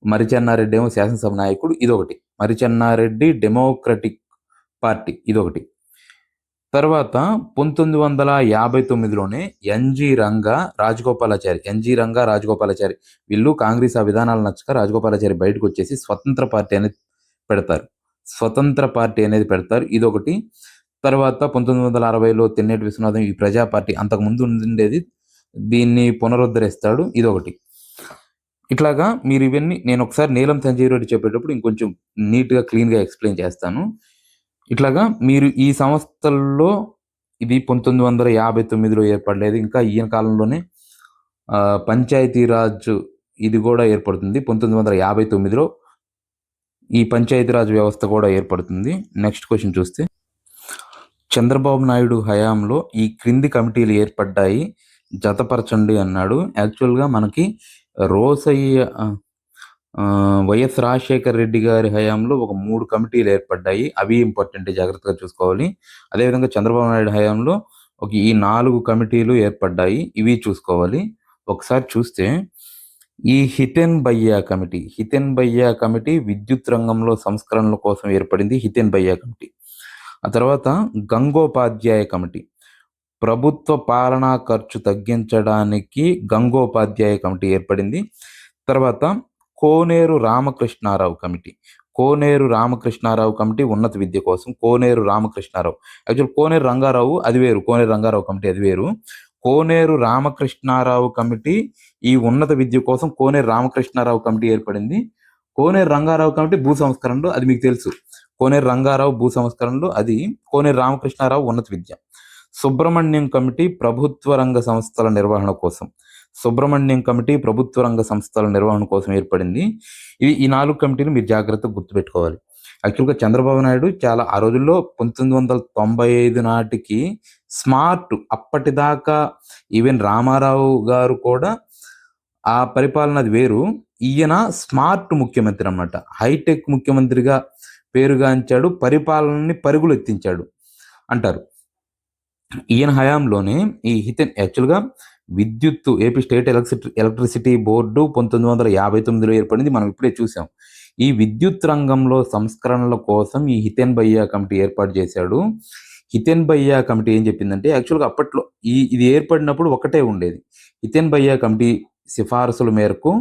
మర్రి చెన్నారెడ్డి ఏమో శాసనసభ నాయకుడు. ఇదొకటి. మర్రి చెన్నారెడ్డి డెమోక్రటిక్ పార్టీ, ఇదొకటి. తర్వాత 1959లోనే ఎన్జి రంగా రాజగోపాలాచారి వీళ్ళు కాంగ్రెస్ ఆ విధానాలు నచ్చక రాజగోపాలాచారి బయటకు వచ్చేసి స్వతంత్ర పార్టీ అనేది పెడతారు. ఇదొకటి. తర్వాత 1960లో తెన్నేటి విశ్వనాథం ఈ ప్రజా పార్టీ, అంతకుముందు ఉండేది, దీన్ని పునరుద్ధరిస్తాడు. ఇదొకటి. ఇట్లాగా మీరు ఇవన్నీ నేను ఒకసారి నీలం సంజీవ్ రెడ్డి చెప్పేటప్పుడు ఇంకొంచెం నీట్గా క్లీన్గా ఎక్స్ప్లెయిన్ చేస్తాను. ఇట్లాగా మీరు ఈ సంస్థల్లో ఇది 1959లో ఏర్పడలేదు. ఇంకా ఈయన కాలంలోనే పంచాయతీరాజ్ ఇది కూడా ఏర్పడుతుంది. 1959లో ఈ పంచాయతీరాజ్ వ్యవస్థ కూడా ఏర్పడుతుంది. నెక్స్ట్ క్వశ్చన్ చూస్తే, చంద్రబాబు నాయుడు హయాంలో ఈ క్రింది కమిటీలు ఏర్పడ్డాయి, జతపరచండి అన్నాడు. యాక్చువల్గా మనకి వైఎస్ రాజశేఖర రెడ్డి గారి హయాంలో ఒక 3 కమిటీలు ఏర్పడ్డాయి. అవి ఇంపార్టెంట్, జాగ్రత్తగా చూసుకోవాలి. అదేవిధంగా చంద్రబాబు నాయుడు హయాంలో ఈ 4 కమిటీలు ఏర్పడ్డాయి, ఇవి చూసుకోవాలి. ఒకసారి చూస్తే ఈ హితెన్ భయ్యా కమిటీ విద్యుత్ రంగంలో సంస్కరణల కోసం ఏర్పడింది, హితెన్ భయ్యా కమిటీ. ఆ తర్వాత గంగోపాధ్యాయ కమిటీ, ప్రభుత్వ పాలనా ఖర్చు తగ్గించడానికి గంగోపాధ్యాయ కమిటీ ఏర్పడింది. తర్వాత కోనేరు రామకృష్ణారావు కమిటీ. కోనేరు రామకృష్ణారావు కమిటీ ఉన్నత విద్య కోసం. కోనేరు రామకృష్ణారావు. యాక్చువల్ కోనేరు రంగారావు అది వేరు. కోనేరు రంగారావు కమిటీ అది వేరు. కోనేరు రామకృష్ణారావు కమిటీ ఈ ఉన్నత విద్య కోసం కోనేరు రామకృష్ణారావు కమిటీ ఏర్పడింది. కోనేరు రంగారావు కమిటీ భూ సంస్కరణలు అది మీకు తెలుసు. కోనేరు రంగారావు భూ సంస్కరణలు, అది కోనేరు రామకృష్ణారావు ఉన్నత విద్య. సుబ్రహ్మణ్యం కమిటీ ప్రభుత్వ రంగ సంస్థల నిర్వహణ కోసం. సుబ్రహ్మణ్యం కమిటీ ప్రభుత్వ రంగ సంస్థల నిర్వహణ కోసం ఏర్పడింది. ఈ 4 కమిటీలు మీరు జాగ్రత్తగా గుర్తుపెట్టుకోవాలి. యాక్చువల్గా చంద్రబాబు నాయుడు చాలా ఆ రోజుల్లో 1995 నాటికి స్మార్ట్, అప్పటిదాకా ఈవెన్ రామారావు గారు కూడా ఆ పరిపాలన అది వేరు. ఈయన స్మార్ట్ ముఖ్యమంత్రి అన్నమాట. హైటెక్ ముఖ్యమంత్రిగా పేరుగాంచాడు. పరిపాలనని పరుగులు ఎత్తించాడు అంటారు. ఈయన హయాంలోనే ఈ యాక్చువల్గా విద్యుత్తు ఏపీ స్టేట్ ఎలక్ట్రిసిటీ బోర్డు 1959లో ఏర్పడింది. మనం ఇప్పుడే చూసాం. ఈ విద్యుత్ రంగంలో సంస్కరణల కోసం ఈ హితేన్ భయ్యా కమిటీ ఏర్పాటు చేశాడు. హితేన్ భయ్యా కమిటీ ఏం చెప్పిందంటే, యాక్చువల్గా అప్పట్లో ఇది ఏర్పడినప్పుడు ఒకటే ఉండేది. హితేన్ భయ్యా కమిటీ సిఫారసుల మేరకు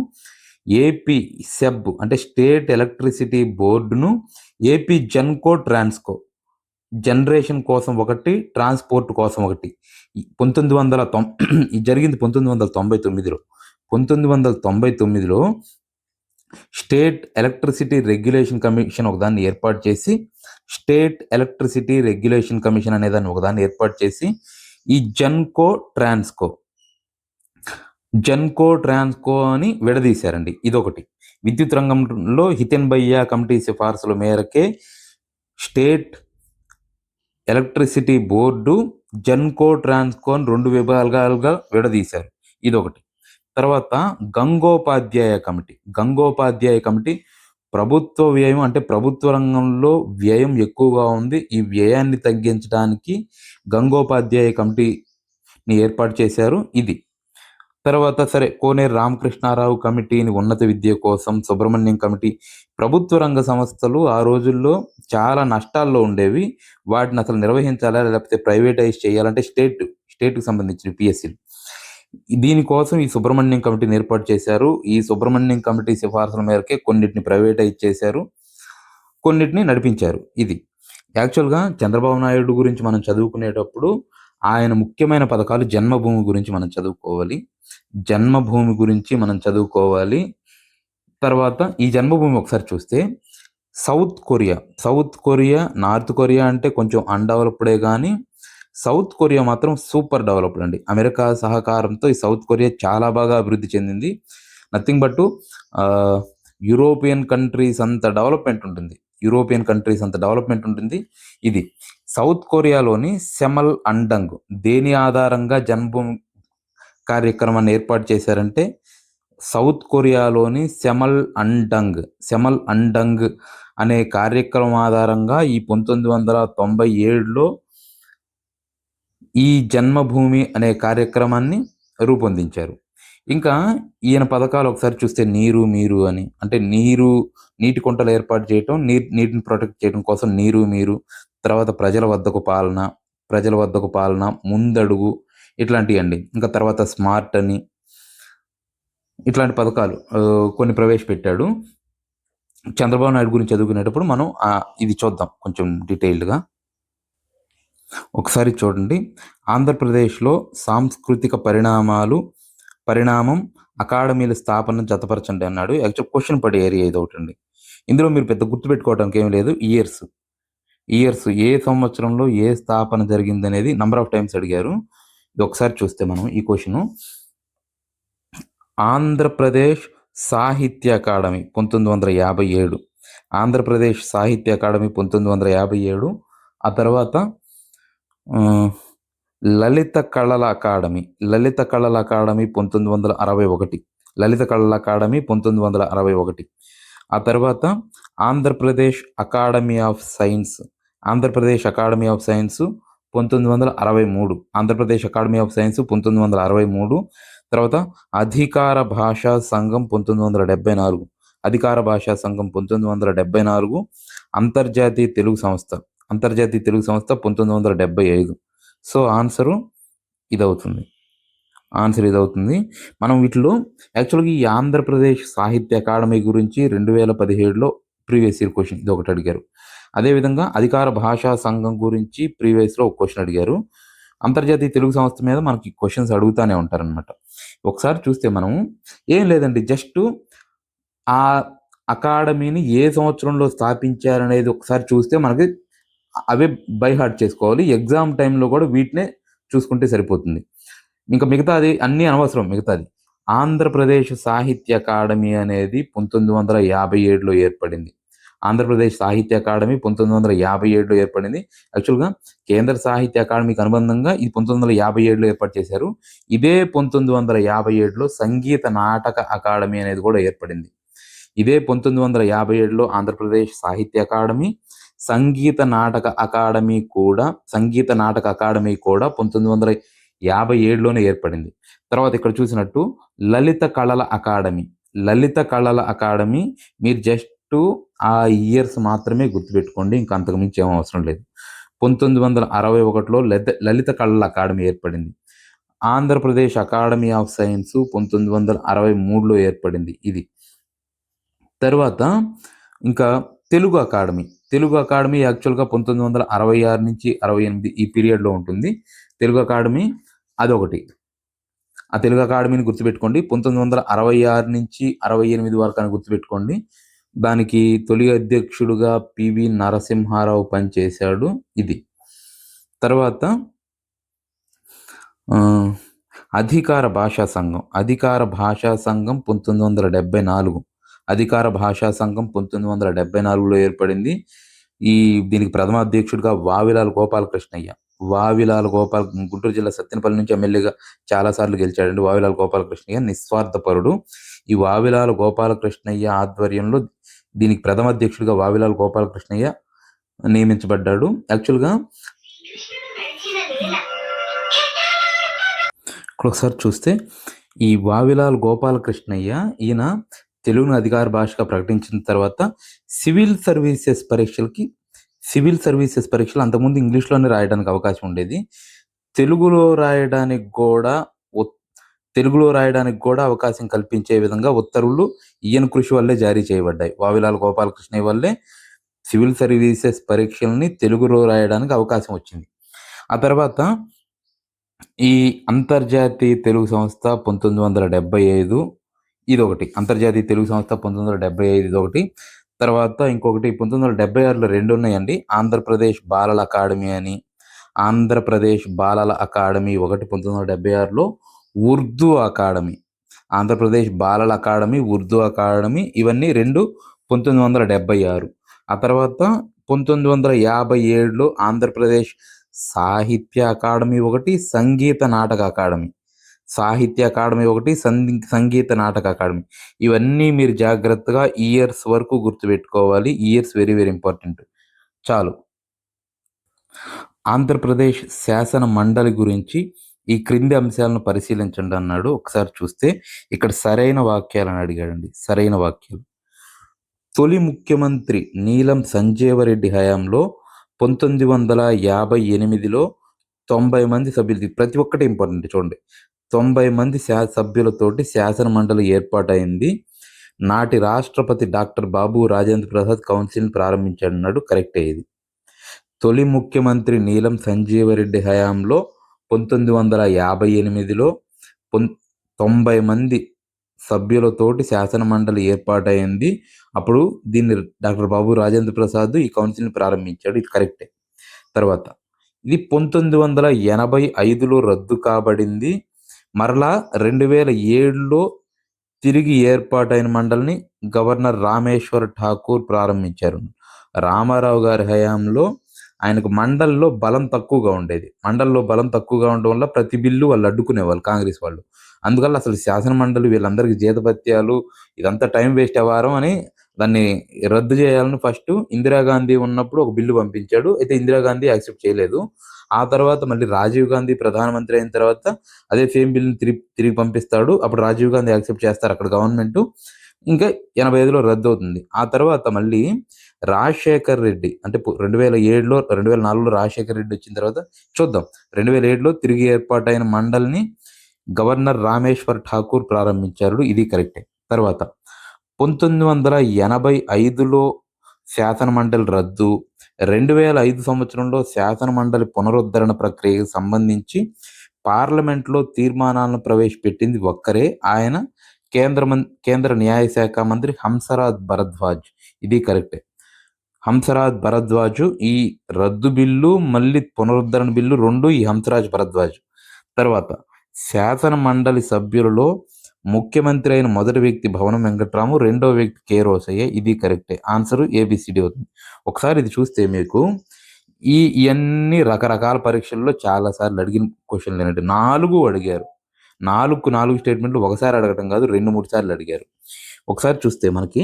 ఏపీ సెబ్ అంటే స్టేట్ ఎలక్ట్రిసిటీ బోర్డును ఏపీ జెన్కో, ట్రాన్స్కో, జనరేషన్ కోసం ఒకటి, ట్రాన్స్పోర్ట్ కోసం ఒకటి, 1990 ఇది జరిగింది 1999లో. 1999లో స్టేట్ ఎలక్ట్రిసిటీ రెగ్యులేషన్ కమిషన్ ఒకదాన్ని ఏర్పాటు చేసి, స్టేట్ ఎలక్ట్రిసిటీ రెగ్యులేషన్ కమిషన్ అనేదాన్ని ఒకదాన్ని ఏర్పాటు చేసి, ఈ జెన్కో, ట్రాన్స్కో అని విడదీశారండి. ఇదొకటి. విద్యుత్ రంగంలో హితేన్ భయ్యా కమిటీ సిఫార్సుల మేరకే state electricity board Genco, Transco అని 2 విభాగాలుగా విడదీశారు. ఇదొకటి. తర్వాత గంగోపాధ్యాయ కమిటీ ప్రభుత్వ వ్యయం అంటే ప్రభుత్వ రంగంలో వ్యయం ఎక్కువగా ఉంది. ఈ వ్యయాన్ని తగ్గించడానికి గంగోపాధ్యాయ కమిటీని ఏర్పాటు చేశారు. ఇది. తర్వాత సరే, కోనేరు రామకృష్ణారావు కమిటీని ఉన్నత విద్య కోసం. సుబ్రహ్మణ్యం కమిటీ ప్రభుత్వ రంగ సంస్థలు ఆ రోజుల్లో చాలా నష్టాల్లో ఉండేవి. వాటిని అసలు నిర్వహించాలా లేకపోతే ప్రైవేటైజ్ చేయాలంటే స్టేట్కి సంబంధించిన పిఎస్సీలు. దీనికోసం ఈ సుబ్రహ్మణ్యం కమిటీని ఏర్పాటు చేశారు. ఈ సుబ్రహ్మణ్యం కమిటీ సిఫార్సుల మేరకే కొన్నిటిని ప్రైవేటైజ్ చేశారు, కొన్నిటిని నడిపించారు. ఇది. యాక్చువల్గా చంద్రబాబు నాయుడు గురించి మనం చదువుకునేటప్పుడు ఆయన ముఖ్యమైన పథకాలు జన్మభూమి గురించి మనం చదువుకోవాలి. తర్వాత ఈ జన్మభూమి ఒకసారి చూస్తే సౌత్ కొరియా, నార్త్ కొరియా అంటే కొంచెం అన్డెవలప్డే కానీ సౌత్ కొరియా మాత్రం సూపర్ డెవలప్డ్ అండి. అమెరికా సహకారంతో ఈ సౌత్ కొరియా చాలా బాగా అభివృద్ధి చెందింది. నథింగ్ బట్ యూరోపియన్ కంట్రీస్ అంత డెవలప్మెంట్ ఉంటుంది. ఇది. సౌత్ కొరియాలోని సెమల్ అండంగ్ దేని ఆధారంగా జన్మభూమి కార్యక్రమాన్ని ఏర్పాటు చేశారంటే, సౌత్ కొరియాలోని సెమల్ అండంగ్ అనే కార్యక్రమం ఆధారంగా ఈ 1997లో ఈ జన్మభూమి అనే కార్యక్రమాన్ని రూపొందించారు. ఇంకా ఈయన పథకాలు ఒకసారి చూస్తే నీరు మీరు అని, అంటే నీటి కుంటలు ఏర్పాటు చేయటం, నీటిని ప్రొటెక్ట్ చేయడం కోసం నీరు మీరు. తర్వాత ప్రజల వద్దకు పాలన, ముందడుగు, ఇట్లాంటివి అండి. ఇంకా తర్వాత స్మార్ట్ అని, ఇట్లాంటి పథకాలు కొన్ని ప్రవేశపెట్టాడు. చంద్రబాబు నాయుడు గురించి చదువుకునేటప్పుడు మనం ఇది చూద్దాం కొంచెం డీటెయిల్డ్గా. ఒకసారి చూడండి. ఆంధ్రప్రదేశ్లో సాంస్కృతిక పరిణామం అకాడమీల స్థాపన జతపరచండి అన్నాడు. యాక్చువల్ క్వశ్చన్ పడే ఏరియా ఇది ఒకటి అండి. ఇందులో మీరు పెద్ద గుర్తుపెట్టుకోవడానికి ఏం లేదు. ఇయర్స్ ఏ సంవత్సరంలో ఏ స్థాపన జరిగింది అనేది నంబర్ ఆఫ్ టైమ్స్ అడిగారు. ఇది ఒకసారి చూస్తే మనం ఈ క్వశ్చన్, ఆంధ్రప్రదేశ్ సాహిత్య అకాడమీ 1957, ఆంధ్రప్రదేశ్ సాహిత్య అకాడమీ 1957. ఆ తర్వాత లలిత కళల అకాడమీ 1961. ఆ తర్వాత ఆంధ్రప్రదేశ్ అకాడమీ ఆఫ్ సైన్స్ 1963. తర్వాత అధికార భాషా సంఘం 1974. అంతర్జాతీయ తెలుగు సంస్థ 1975. సో ఆన్సరు ఇదవుతుంది. ఆన్సర్ ఇదవుతుంది. మనం వీటిలో యాక్చువల్‌గా ఈ ఆంధ్రప్రదేశ్ సాహిత్య అకాడమీ గురించి 2017లో ప్రీవియస్ ఇయర్ క్వెషన్ ఇదొకటి అడిగారు. అదేవిధంగా అధికార భాషా సంఘం గురించి ప్రీవియస్‌లో ఒక క్వెషన్ అడిగారు. అంతర్జాతీయ తెలుగు సంస్థ మీద మనకి క్వెషన్స్ అడుగుతానే ఉంటారనమాట. ఒకసారి చూస్తే మనం ఏం లేదండి, జస్టు ఆ అకాడమీని ఏ సంవత్సరంలో స్థాపించారనేది ఒకసారి చూస్తే మనకి అవే బై హార్ట్ చేసుకోవాలి. ఎగ్జామ్ టైమ్‌లో కూడా వీటినే చూసుకుంటే సరిపోతుంది. ఇంకా మిగతాది అన్నీ అనవసరం మిగతాది. ఆంధ్రప్రదేశ్ సాహిత్య అకాడమీ అనేది 1957లో ఏర్పడింది. ఆంధ్రప్రదేశ్ సాహిత్య అకాడమీ 1957లో ఏర్పడింది. యాక్చువల్‌గా కేంద్ర సాహిత్య అకాడమీకి అనుబంధంగా ఇది 1957లో ఏర్పాటు చేశారు. ఇదే 1957లో సంగీత నాటక అకాడమీ అనేది కూడా ఏర్పడింది. ఇదే 1957లో ఆంధ్రప్రదేశ్ సాహిత్య అకాడమీ, సంగీత నాటక అకాడమీ కూడా 1957లోనే ఏర్పడింది. తర్వాత ఇక్కడ చూసినట్టు లలిత కళల అకాడమీ మీరు జస్టు ఆ ఇయర్స్ మాత్రమే గుర్తుపెట్టుకోండి. ఇంక అంతకు మించి ఏం అవసరం లేదు. 1961లో లలిత కళల అకాడమీ ఏర్పడింది. ఆంధ్రప్రదేశ్ అకాడమీ ఆఫ్ సైన్స్ 1963లో ఏర్పడింది ఇది. తరువాత ఇంకా తెలుగు అకాడమీ యాక్చువల్‌గా 1966 నుంచి 68 ఈ పీరియడ్‌లో ఉంటుంది. తెలుగు అకాడమీ అదొకటి. ఆ తెలుగు అకాడమీని గుర్తుపెట్టుకోండి. 1966 నుంచి 68 వరకు అని గుర్తుపెట్టుకోండి. దానికి తొలి అధ్యక్షుడుగా పివి నరసింహారావు పనిచేశాడు ఇది. తర్వాత అధికార భాషా సంఘం 1974. అధికార భాషా సంఘం 1974లో ఏర్పడింది. దీనికి ప్రథమ అధ్యక్షుడిగా వావిలాల గోపాలకృష్ణయ్య. గుంటూరు జిల్లా సత్తెనపల్లి నుంచి ఎమ్మెల్యేగా చాలా సార్లు గెలిచాడండి వావిలాల గోపాలకృష్ణయ్య. నిస్వార్థపరుడు. ఈ వావిలాల గోపాలకృష్ణయ్య ఆధ్వర్యంలో దీనికి ప్రథమ అధ్యక్షుడిగా వావిలాల గోపాలకృష్ణయ్య నియమించబడ్డాడు. యాక్చువల్‌గా ఇక్కడ ఒకసారి చూస్తే ఈ వావిలాల గోపాలకృష్ణయ్య ఈయన తెలుగును అధికార భాషగా ప్రకటించిన తర్వాత సివిల్ సర్వీసెస్ పరీక్షలు అంతకుముందు ఇంగ్లీష్‌లోనే రాయడానికి అవకాశం ఉండేది. తెలుగులో రాయడానికి కూడా అవకాశం కల్పించే విధంగా ఉత్తర్వులు ఈయన కృషి వల్లే జారీ చేయబడ్డాయి. వావిలాల గోపాలకృష్ణయ్య వల్లే సివిల్ సర్వీసెస్ పరీక్షల్ని తెలుగులో రాయడానికి అవకాశం వచ్చింది. ఆ తర్వాత ఈ అంతర్జాతీయ తెలుగు సంస్థ 1975 ఇదొకటి. అంతర్జాతీయ తెలుగు సంస్థ 1975 ఇదొకటి. తర్వాత ఇంకొకటి 1976లో 2 ఉన్నాయండి. ఆంధ్రప్రదేశ్ బాలల అకాడమీ అని. ఆంధ్రప్రదేశ్ బాలల అకాడమీ ఒకటి 1976లో, ఉర్దూ అకాడమీ. ఆంధ్రప్రదేశ్ బాలల అకాడమీ, ఉర్దూ అకాడమీ ఇవన్నీ 2 1976. ఆ తర్వాత 1957లో ఆంధ్రప్రదేశ్ సాహిత్య అకాడమీ ఒకటి, సంగీత నాటక అకాడమీ. సాహిత్య అకాడమీ ఒకటి, సంగీత నాటక అకాడమీ. ఇవన్నీ మీరు జాగ్రత్తగా ఇయర్స్ వరకు గుర్తుపెట్టుకోవాలి. Years very very important. చాలు. ఆంధ్రప్రదేశ్ శాసన మండలి గురించి ఈ క్రింది అంశాలను పరిశీలించండి అన్నాడు. ఒకసారి చూస్తే ఇక్కడ సరైన వాక్యాలను అడిగాడండి. సరైన వాక్యాలు. తొలి ముఖ్యమంత్రి నీలం సంజీవరెడ్డి హయాంలో 1958లో 90 మంది సభ్యులు, ప్రతి ఒక్కటి ఇంపార్టెంట్ చూడండి. 90 మంది సభ్యులతోటి శాసన మండలి ఏర్పాటైంది. నాటి రాష్ట్రపతి డాక్టర్ బాబు రాజేంద్ర ప్రసాద్ కౌన్సిల్ని ప్రారంభించాడన్నాడు. కరెక్టే ఇది. తొలి ముఖ్యమంత్రి నీలం సంజీవరెడ్డి హయాంలో 1958లో 90 మంది సభ్యులతోటి శాసన మండలి ఏర్పాటైంది. అప్పుడు దీన్ని డాక్టర్ బాబు రాజేంద్ర ప్రసాద్ ఈ కౌన్సిల్ని ప్రారంభించాడు. ఇది కరెక్టే. తర్వాత ఇది 1985లో రద్దు కాబడింది. మరలా 2007లో తిరిగి ఏర్పాటైన మండలిని గవర్నర్ రామేశ్వర్ ఠాకూర్ ప్రారంభించారు. రామారావు గారి హయాంలో ఆయనకు మండలిలో బలం తక్కువగా ఉండేది. మండలిలో బలం తక్కువగా ఉండడం వల్ల ప్రతి బిల్లు వాళ్ళు అడ్డుకునేవాళ్ళు కాంగ్రెస్ వాళ్ళు. అందువల్ల అసలు శాసన మండలి వీళ్ళందరికీ జీతభత్యాలు ఇదంతా టైం వేస్ట్ అవ్వారం అని దాన్ని రద్దు చేయాలని ఫస్ట్ ఇందిరాగాంధీ ఉన్నప్పుడు ఒక బిల్లు పంపించాడు. అయితే ఇందిరాగాంధీ యాక్సెప్ట్ చేయలేదు. ఆ తర్వాత మళ్ళీ రాజీవ్ గాంధీ ప్రధానమంత్రి అయిన తర్వాత అదే సేమ్ బిల్లుని తిరిగి పంపిస్తాడు. అప్పుడు రాజీవ్ గాంధీ యాక్సెప్ట్ చేస్తారు అక్కడ గవర్నమెంట్. ఇంకా 85లో రద్దు అవుతుంది. ఆ తర్వాత మళ్ళీ రాజశేఖర్ రెడ్డి అంటే 2007లో 2004లో రాజశేఖర్ రెడ్డి వచ్చిన తర్వాత చూద్దాం. 2007లో తిరిగి ఏర్పాటైన మండలిని గవర్నర్ రామేశ్వర్ ఠాకూర్ ప్రారంభించారు. ఇది కరెక్టే. తర్వాత 1985లో శాసనమండలి రద్దు, 2005 సంవత్సరంలో శాసనమండలి పునరుద్ధరణ ప్రక్రియకు సంబంధించి పార్లమెంట్లో తీర్మానాలను ప్రవేశపెట్టింది ఒక్కరే. ఆయన కేంద్ర న్యాయశాఖ మంత్రి హంసరాజ్ భరద్వాజ్. ఇది కరెక్టే. హంసరాజ్ భరద్వాజ్ ఈ రద్దు బిల్లు మళ్ళీ పునరుద్ధరణ బిల్లు రెండు ఈ హంసరాజ్ భరద్వాజ్. తర్వాత శాసన మండలి సభ్యులలో ముఖ్యమంత్రి అయిన మొదటి వ్యక్తి భవనం వెంకట్రాము, రెండో వ్యక్తి కె రోసయ్య. ఇది కరెక్టే. ఆన్సర్ ఏబిసిడి అవుతుంది. ఒకసారి ఇది చూస్తే మీకు ఇవన్నీ రకరకాల పరీక్షల్లో చాలా సార్లు అడిగిన క్వశ్చన్లు ఏంటంటే 4 అడిగారు. 4 స్టేట్మెంట్లు ఒకసారి అడగటం కాదు, 2-3 సార్లు అడిగారు. ఒకసారి చూస్తే మనకి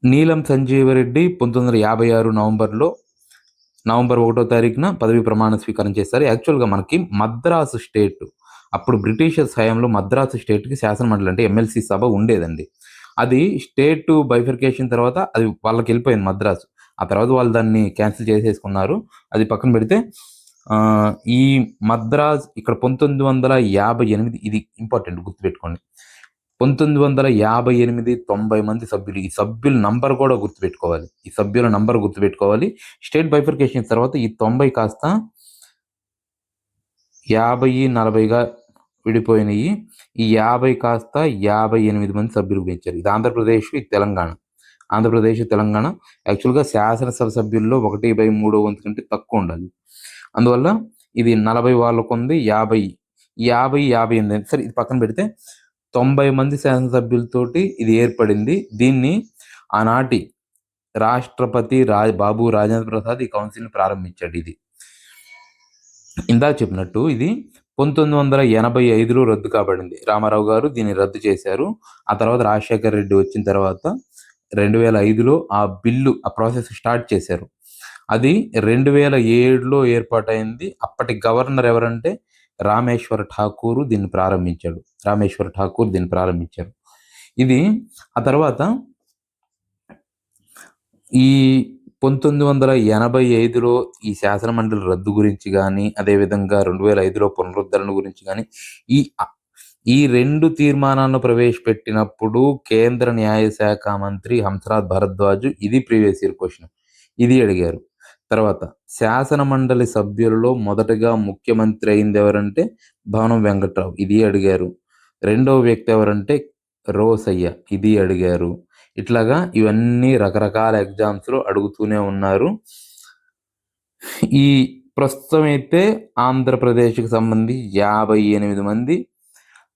నీలం సంజీవరెడ్డి 1956 నవంబర్ 1వ తారీఖున పదవి ప్రమాణ స్వీకారం చేస్తారు. యాక్చువల్గా మనకి మద్రాసు స్టేట్, అప్పుడు బ్రిటిషర్స్ హయాంలో మద్రాసు స్టేట్కి శాసనమండలి అంటే ఎమ్మెల్సీ సభ ఉండేదండి. అది స్టేట్ బైఫర్కేషన్ తర్వాత అది వాళ్ళకి వెళ్ళిపోయింది మద్రాసు. ఆ తర్వాత వాళ్ళు దాన్ని క్యాన్సిల్ చేసేసుకున్నారు. అది పక్కన పెడితే ఈ మద్రాస్ ఇక్కడ 1958, ఇది ఇంపార్టెంట్ గుర్తుపెట్టుకోండి. 1958 90 మంది సభ్యులు. ఈ సభ్యుల నంబర్ కూడా గుర్తుపెట్టుకోవాలి. స్టేట్ బైఫర్కేషన్ తర్వాత ఈ 90 కాస్త 50-40గా విడిపోయినాయి. ఈ 50 కాస్త 58 మంది సభ్యులు పెంచారు. ఇది ఆంధ్రప్రదేశ్, ఇది తెలంగాణ. యాక్చువల్గా శాసనసభ సభ్యుల్లో 1/3 వంతు కంటే తక్కువ ఉండాలి. అందువల్ల ఇది 40 వాళ్ళకు ఉంది, 58. సరే, ఇది పక్కన పెడితే 90 మంది శాసనసభ్యులతోటి ఇది ఏర్పడింది. దీన్ని ఆనాటి రాష్ట్రపతి బాబు రాజేంద్ర ప్రసాద్ ఈ కౌన్సిల్ని ప్రారంభించాడు. ఇది ఇందాక చెప్పినట్టు ఇది 1985లో రద్దు కాబడింది. రామారావు గారు దీన్ని రద్దు చేశారు. ఆ తర్వాత రాజశేఖర్ రెడ్డి వచ్చిన తర్వాత 2005లో ఆ ప్రాసెస్ స్టార్ట్ చేశారు. అది 2007లో ఏర్పాటైంది. అప్పటి గవర్నర్ ఎవరంటే రామేశ్వర్ ఠాకూర్ దీన్ని ప్రారంభించారు. ఇది ఆ తర్వాత ఈ 1985లో ఈ శాసనమండలి రద్దు గురించి కానీ, అదేవిధంగా 2005లో పునరుద్ధరణ గురించి కానీ ఈ 2 తీర్మానాలను ప్రవేశపెట్టినప్పుడు కేంద్ర న్యాయశాఖ మంత్రి హంసరాజ్ భరద్వాజ్. ఇది ప్రీవియస్ ఇయర్ క్వశ్చన్, ఇది అడిగారు. తర్వాత శాసన మండలి సభ్యులలో మొదటగా ముఖ్యమంత్రి అయింది ఎవరంటే భవనం వెంకట్రావు. ఇది అడిగారు. రెండవ వ్యక్తి ఎవరంటే రోసయ్య. ఇది అడిగారు. ఇట్లాగా ఇవన్నీ రకరకాల ఎగ్జామ్స్లో అడుగుతూనే ఉన్నారు. ఈ ప్రస్తుతం అయితే ఆంధ్రప్రదేశ్కి సంబంధించి 58 మంది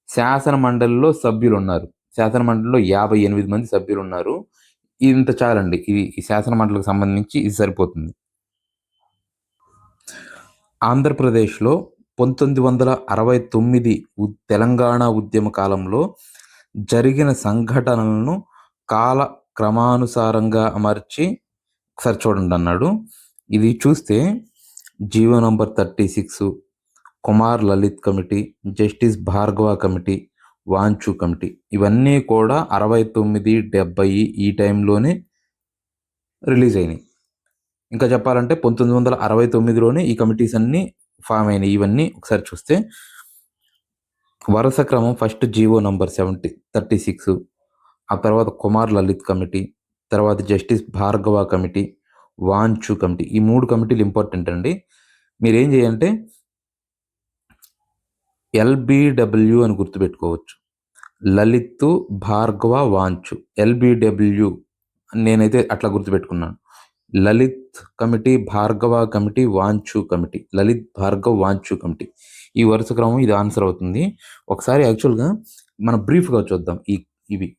శాసన మండలిలో సభ్యులు ఉన్నారు. 58 మంది సభ్యులు ఉన్నారు. ఇంత చాలండి. ఇది ఈ శాసన మండలికి సంబంధించి ఇది సరిపోతుంది. ఆంధ్రప్రదేశ్లో 1969 తెలంగాణ ఉద్యమ కాలంలో జరిగిన సంఘటనలను కాల క్రమానుసారంగా అమర్చి ఒకసారి చూడండి అన్నాడు. ఇది చూస్తే GO number 36, Kumar Lalit committee, justice Bhargava committee, Wanchoo committee, ఇవన్నీ కూడా 69, 70 ఈ టైంలోనే రిలీజ్ అయినాయి. ఇంకా చెప్పాలంటే 1969లోనే ఈ కమిటీస్ అన్నీ ఫామ్ అయినాయి. ఇవన్నీ ఒకసారి చూస్తే వరుస క్రమం ఫస్ట్ జీవో నంబర్ 36, ఆ తర్వాత కుమార్ లలిత్ కమిటీ, తర్వాత justice Bhargava committee, Wanchoo committee. ఈ 3 కమిటీలు ఇంపార్టెంట్ అండి. మీరేం చేయాలంటే LBW అని గుర్తుపెట్టుకోవచ్చు. లలిత్, భార్గవ, వాంచు. LBW నేనైతే అట్లా గుర్తుపెట్టుకున్నాను. Lalit committee, Bhargava committee, Wanchoo committee. Lalit, Bhargav, Wanchoo committee. ఈ వరుస క్రమం ఇది ఆన్సర్ అవుతుంది. ఒకసారి యాక్చువల్గా మనం బ్రీఫ్గా చూద్దాం. ఇవి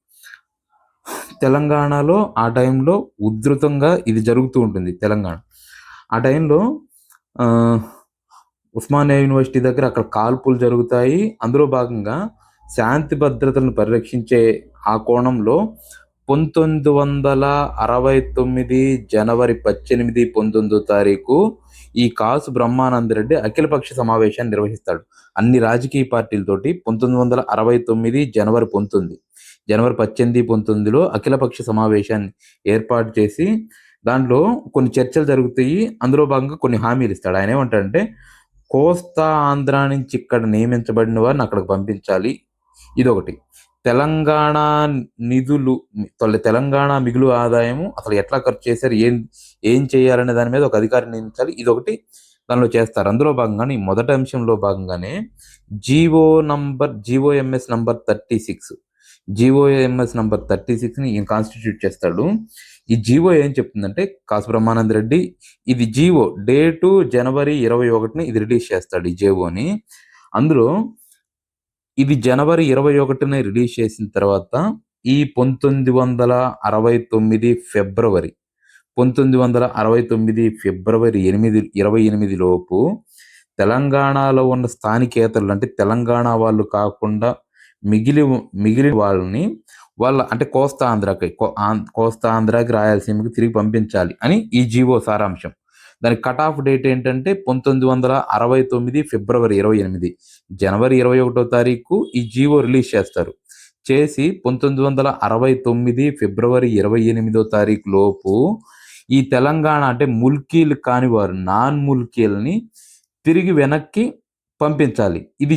తెలంగాణలో ఆ టైంలో ఉధృతంగా ఇది జరుగుతూ ఉంటుంది. తెలంగాణ ఆ టైంలో ఉస్మానియా యూనివర్సిటీ దగ్గర అక్కడ కాల్పులు జరుగుతాయి. అందులో భాగంగా శాంతి భద్రతలను పరిరక్షించే ఆ కోణంలో 1969 జనవరి 18, 19వ తారీఖు ఈ కాసు బ్రహ్మానందరెడ్డి అఖిలపక్ష సమావేశాన్ని నిర్వహిస్తాడు అన్ని రాజకీయ పార్టీలతోటి. 1969 జనవరి 18, 19లో అఖిలపక్ష సమావేశాన్ని ఏర్పాటు చేసి దాంట్లో కొన్ని చర్చలు జరుగుతాయి. అందులో భాగంగా కొన్ని హామీలు ఇస్తాడు. ఆయన ఏమంటాడంటే కోస్తా ఆంధ్ర నుంచి ఇక్కడ నియమించబడిన వారిని అక్కడికి పంపించాలి. ఇదొకటి. తెలంగాణ నిధులు తెలంగాణ మిగులు ఆదాయము అసలు ఎట్లా ఖర్చు చేశారు, ఏం చేయాలనే దాని మీద ఒక అధికారిని నియమించాలి. ఇదొకటి దానిలో చేస్తారు. అందులో భాగంగానే ఈ మొదటి అంశంలో భాగంగానే జీఓఎంఎస్ నంబర్ 36 జీఓఎంఎస్ నంబర్ 36ని ఈయన కాన్స్టిట్యూట్ చేస్తాడు. ఈ జీవో ఏం చెప్తుందంటే కాసు బ్రహ్మానంద రెడ్డి ఇది జీవో డేటు జనవరి 21ని ఇది రిలీజ్ చేస్తాడు ఈ జీవోని. అందులో ఇది జనవరి 21న రిలీజ్ చేసిన తర్వాత ఈ 1969 ఫిబ్రవరి 28 లోపు తెలంగాణలో ఉన్న స్థానికేతరులు అంటే తెలంగాణ వాళ్ళు కాకుండా మిగిలిన వాళ్ళని అంటే కోస్తా ఆంధ్రాకి రాయలసీమకి తిరిగి పంపించాలి అని ఈ జీవో సారాంశం. దాని కట్ ఆఫ్ డేట్ ఏంటంటే 1969 ఫిబ్రవరి 28. జనవరి 21వ తారీఖు ఈ జీవో రిలీజ్ చేస్తారు. చేసి 1969 ఫిబ్రవరి 28వ తారీఖు లోపు ఈ తెలంగాణ అంటే ముల్కీలు కాని వారు నాన్ ముల్కీలని తిరిగి వెనక్కి పంపించాలి. ఇది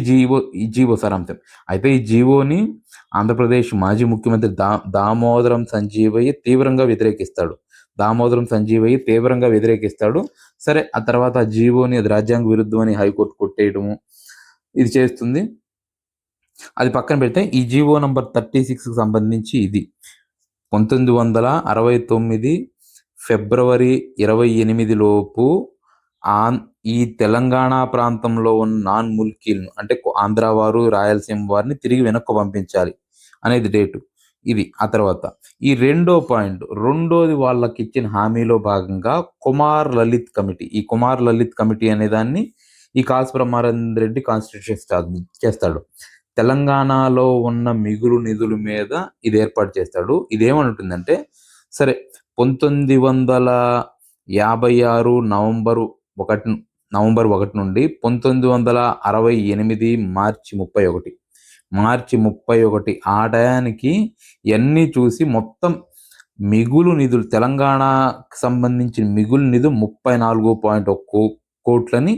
ఈ జీవో సారాంశం. అయితే ఈ జీవోని ఆంధ్రప్రదేశ్ మాజీ ముఖ్యమంత్రి దామోదరం సంజీవయ్య తీవ్రంగా వ్యతిరేకిస్తాడు. సరే, ఆ తర్వాత ఆ జీవోని అది రాజ్యాంగ విరుద్ధం అని హైకోర్టు కొట్టేయడము ఇది చేస్తుంది. అది పక్కన పెడితే ఈ జీవో నంబర్ 36కి సంబంధించి ఇది 1969 ఫిబ్రవరి 28 లోపు ఈ తెలంగాణ ప్రాంతంలో ఉన్న నాన్ ముల్కీలను అంటే ఆంధ్ర వారు రాయలసీమ వారిని తిరిగి వెనక్కు పంపించాలి అనేది డేటు ఇది. ఆ తర్వాత ఈ రెండోది వాళ్ళకి ఇచ్చిన హామీలో భాగంగా కుమార్ లలిత్ కమిటీ అనే దాన్ని ఈ కాసు బ్రహ్మానంద రెడ్డి కాన్స్టిట్యూషన్ చేస్తాడు. తెలంగాణలో ఉన్న మిగులు నిధుల మీద ఇది ఏర్పాటు చేస్తాడు. ఇదేమంటుందంటే సరే 1956 నవంబర్ 1 నుండి 1968 మార్చి 31 ఆ టయానికి ఇవన్నీ చూసి మొత్తం మిగులు నిధులు తెలంగాణకు సంబంధించిన మిగులు నిధులు 34.1 కోట్లని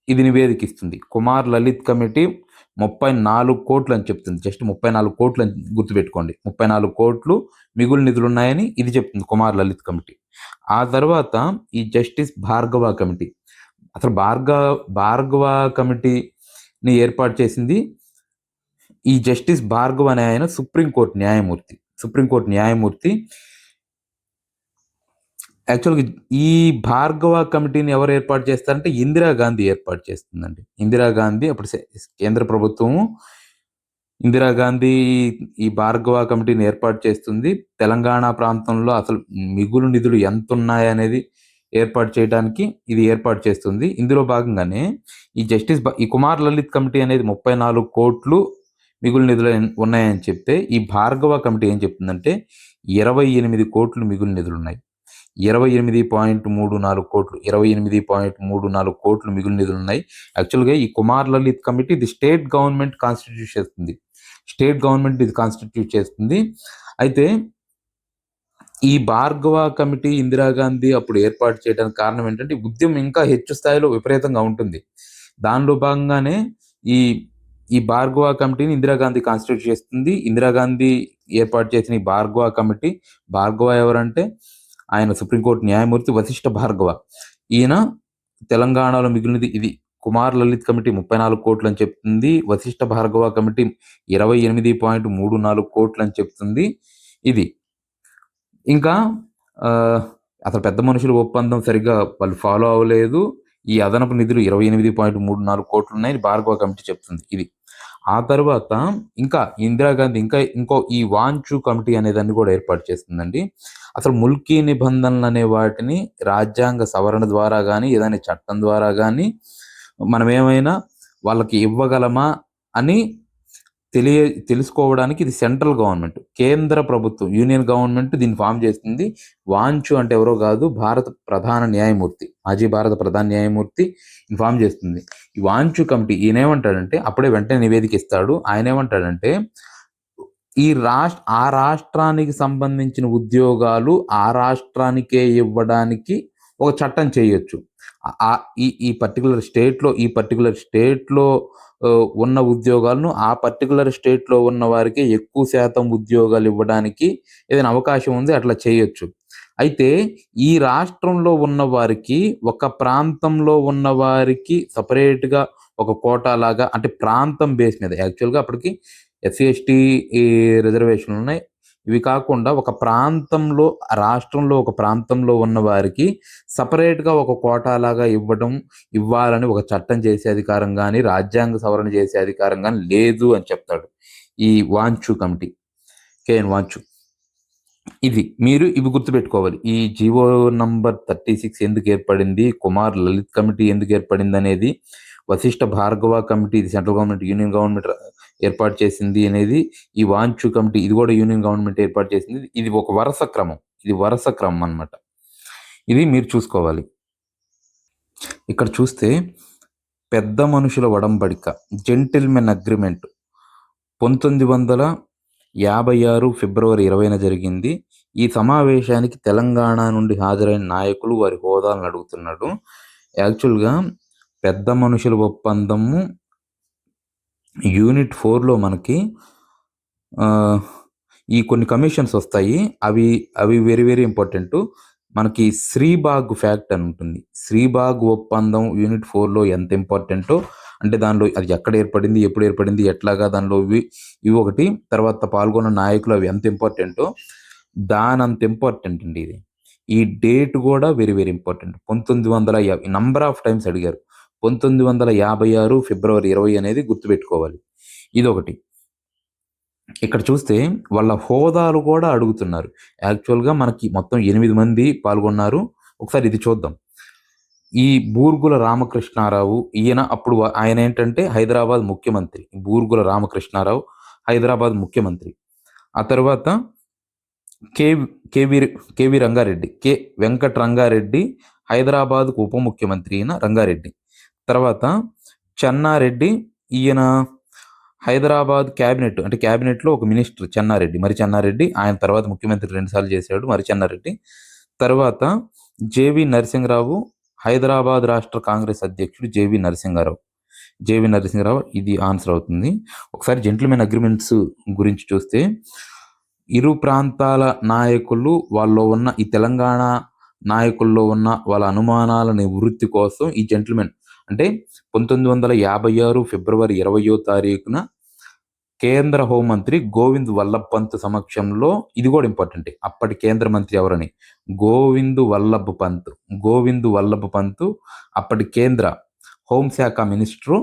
ఇది నివేదికిస్తుంది. కుమార్ లలిత్ కమిటీ 34 కోట్లు అని చెప్తుంది. జస్ట్ 34 కోట్లు అని గుర్తుపెట్టుకోండి. 34 కోట్లు మిగులు నిధులు ఉన్నాయని ఇది చెప్తుంది కుమార్ లలిత్ కమిటీ. ఆ తర్వాత ఈ జస్టిస్ భార్గవ కమిటీ, అసలు భార్గవ కమిటీని ఏర్పాటు చేసింది ఈ జస్టిస్ భార్గవ అనే ఆయన సుప్రీంకోర్టు న్యాయమూర్తి. యాక్చువల్గా ఈ భార్గవ కమిటీని ఎవరు ఏర్పాటు చేస్తారంటే ఇందిరాగాంధీ ఏర్పాటు చేస్తుందండి. ఇందిరాగాంధీ అప్పుడు కేంద్ర ప్రభుత్వము ఇందిరాగాంధీ ఈ భార్గవ కమిటీని ఏర్పాటు చేస్తుంది. తెలంగాణ ప్రాంతంలో అసలు మిగులు నిధులు ఎంత ఉన్నాయనేది ఏర్పాటు చేయడానికి ఇది ఏర్పాటు చేస్తుంది. ఇందులో భాగంగానే ఈ కుమార్ లలిత్ కమిటీ అనేది 34 కోట్లు మిగులు నిధులు ఉన్నాయని చెప్తే ఈ భార్గవ కమిటీ ఏం చెప్తుందంటే 28 కోట్లు మిగులు నిధులు ఉన్నాయి. 28.34 కోట్లు మిగులు నిధులు ఉన్నాయి. యాక్చువల్గా ఈ కుమార్ లలిత్ కమిటీ ఇది స్టేట్ గవర్నమెంట్ కాన్స్టిట్యూట్ చేస్తుంది. అయితే ఈ భార్గవ కమిటీ ఇందిరాగాంధీ అప్పుడు ఏర్పాటు చేయడానికి కారణం ఏంటంటే ఉద్యమం ఇంకా హెచ్చు స్థాయిలో విపరీతంగా ఉంటుంది. దానిలో భాగంగానే ఈ భార్గవ కమిటీని ఇందిరాగాంధీ కాన్స్టిట్యూట్ చేస్తుంది. ఇందిరాగాంధీ ఏర్పాటు చేసిన ఈ భార్గవ కమిటీ, భార్గవ ఎవరంటే ఆయన సుప్రీంకోర్టు న్యాయమూర్తి వశిష్ఠ భార్గవ. ఈయన తెలంగాణలో మిగిలినది ఇది కుమార్ లలిత్ కమిటీ 34 కోట్లు అని చెప్తుంది. వశిష్ఠ భార్గవ కమిటీ 28.34 కోట్లు అని చెప్తుంది. ఇది ఇంకా అసలు పెద్ద మనుషుల ఒప్పందం సరిగ్గా వాళ్ళు ఫాలో అవ్వలేదు. ఈ అదనపు నిధులు 28.34 కోట్లు ఉన్నాయని భార్గవ కమిటీ చెప్తుంది. ఇది ఆ తర్వాత ఇంకా ఇందిరాగాంధీ ఇంకో ఈ వాంచు కమిటీ అనేదాన్ని కూడా ఏర్పాటు చేస్తుందండి. అసలు ముల్కీ నిబంధనలు అనే వాటిని రాజ్యాంగ సవరణ ద్వారా కానీ ఏదైనా చట్టం ద్వారా కానీ మనం ఏమైనా వాళ్ళకి ఇవ్వగలమా అని తెలుసుకోవడానికి ఇది సెంట్రల్ గవర్నమెంట్, కేంద్ర ప్రభుత్వం, యూనియన్ గవర్నమెంట్ దీన్ని ఫామ్ చేస్తుంది. వాంచు అంటే ఎవరో కాదు, మాజీ భారత ప్రధాన న్యాయమూర్తి ఫామ్ చేస్తుంది. ఈ వాంచు కమిటీ ఈయన ఏమంటాడంటే అప్పుడే వెంటనే నివేదిక ఇస్తాడు. ఆయన ఏమంటాడంటే ఆ రాష్ట్రానికి సంబంధించిన ఉద్యోగాలు ఆ రాష్ట్రానికే ఇవ్వడానికి ఒక చట్టం చేయొచ్చు. ఈ పర్టిక్యులర్ స్టేట్‌లో ఉన్న ఉద్యోగాలను ఆ పర్టిక్యులర్ స్టేట్‌లో ఉన్న వారికే ఎక్కువ శాతం ఉద్యోగాలివ్వడానికి ఏదైనా అవకాశం ఉంది అట్లా చేయొచ్చు. అయితే ఈ రాష్ట్రంలో ఉన్న వారికి, ఒక ప్రాంతంలో ఉన్న వారికి సెపరేట్‌గా ఒక కోటాలాగా అంటే ప్రాంతం బేస్ మీద యాక్చువల్‌గా అప్పటికి ఎస్సీ, ఎస్టీ ఈ రిజర్వేషన్లున్నాయి. ఇవి కాకుండా ఒక ప్రాంతంలో రాష్ట్రంలో ఒక ప్రాంతంలో ఉన్న వారికి సెపరేట్‌గా ఒక కోటాలాగా ఇవ్వాలని ఒక చట్టం చేసే అధికారం గాని, రాజ్యాంగ సవరణ చేసే అధికారం గాని లేదు అని చెప్తాడు. ఈ వాంచు కమిటీ. కేఎన్ వాంచు. ఇవి గుర్తుపెట్టుకోవాలి. ఈ జీవో నంబర్ 36 ఎందుకు ఏర్పడింది? కుమార్ లలిత్ కమిటీ ఎందుకు ఏర్పడిందనేది, వశిష్ఠ భార్గవ కమిటీ ఇది సెంట్రల్ గవర్నమెంట్, యూనియన్ గవర్నమెంట్ ఏర్పాటు చేసింది అనేది, ఈ వాంచు కమిటీ ఇది కూడా యూనియన్ గవర్నమెంట్ ఏర్పాటు చేసింది. ఇది ఒక వరుస క్రమం. ఇది వరుస క్రమం అన్నమాట. ఇది మీరు చూసుకోవాలి. ఇక్కడ చూస్తే పెద్ద మనుషుల ఒడంబడిక జెంటిల్‌మెన్ అగ్రీమెంట్ 1956 ఫిబ్రవరి 20న జరిగింది. ఈ సమావేశానికి తెలంగాణ నుండి హాజరైన నాయకులు వారి హోదాలను అడుగుతున్నాడు. యాక్చువల్‌గా పెద్ద మనుషుల ఒప్పందము యూనిట్ 4లో మనకి ఈ కొన్ని కమిషన్స్ వస్తాయి. అవి వెరీ వెరీ ఇంపార్టెంటు. మనకి శ్రీబాగ్ ఫ్యాక్ట్ అని ఉంటుంది. శ్రీబాగ్ ఒప్పందం యూనిట్ 4లో ఎంత ఇంపార్టెంటో, అంటే దానిలో అది ఎక్కడ ఏర్పడింది, ఎప్పుడు ఏర్పడింది, ఎట్లాగా దానిలో ఇవి ఒకటి. తర్వాత పాల్గొన్న నాయకులు అవి ఎంత ఇంపార్టెంటో దానంత ఇంపార్టెంట్ అండి ఇది. ఈ డేట్ కూడా very very important. 1950 number of times అడిగారు. 1956 ఫిబ్రవరి 20 అనేది గుర్తుపెట్టుకోవాలి. ఇదొకటి. ఇక్కడ చూస్తే వాళ్ళ హోదాలు కూడా అడుగుతున్నారు. యాక్చువల్‌గా మనకి మొత్తం 8 మంది పాల్గొన్నారు. ఒకసారి ఇది చూద్దాం. ఈ బూర్గుల రామకృష్ణారావు ఆయన ఏంటంటే హైదరాబాద్ ముఖ్యమంత్రి. బూర్గుల రామకృష్ణారావు హైదరాబాద్ ముఖ్యమంత్రి. ఆ తర్వాత కేవి రంగారెడ్డి, వెంకట రంగారెడ్డి హైదరాబాద్‌కు ఉప ముఖ్యమంత్రి అయిన రంగారెడ్డి. తర్వాత చెన్నారెడ్డి, ఈయన హైదరాబాద్ క్యాబినెట్ అంటే క్యాబినెట్‌లో ఒక మినిస్టర్ చెన్నారెడ్డి, మరి చెన్నారెడ్డి. ఆయన తర్వాత ముఖ్యమంత్రి 2 సార్లు చేశాడు మరి చెన్నారెడ్డి. తర్వాత జేవి నరసింహరావు హైదరాబాద్ రాష్ట్ర కాంగ్రెస్ అధ్యక్షుడు జేవి నరసింహారావు. ఇది ఆన్సర్ అవుతుంది. ఒకసారి జెంటిల్‌మెన్ అగ్రీమెంట్స్ గురించి చూస్తే ఇరు ప్రాంతాల నాయకులు వాళ్ళలో ఉన్న ఈ తెలంగాణ నాయకుల్లో ఉన్న వాళ్ళ అనుమానాల నివృత్తి కోసం ఈ జెంటిల్‌మెన్ అంటే 1956 ఫిబ్రవరి 20వ తారీఖున కేంద్ర హోంమంత్రి గోవింద్ వల్లభ్ పంత్ సమక్షంలో, ఇది కూడా ఇంపార్టెంటే, అప్పటి కేంద్ర మంత్రి ఎవరని, గోవింద్ వల్లభ్ పంత్ అప్పటి కేంద్ర హోంశాఖ మినిస్టరు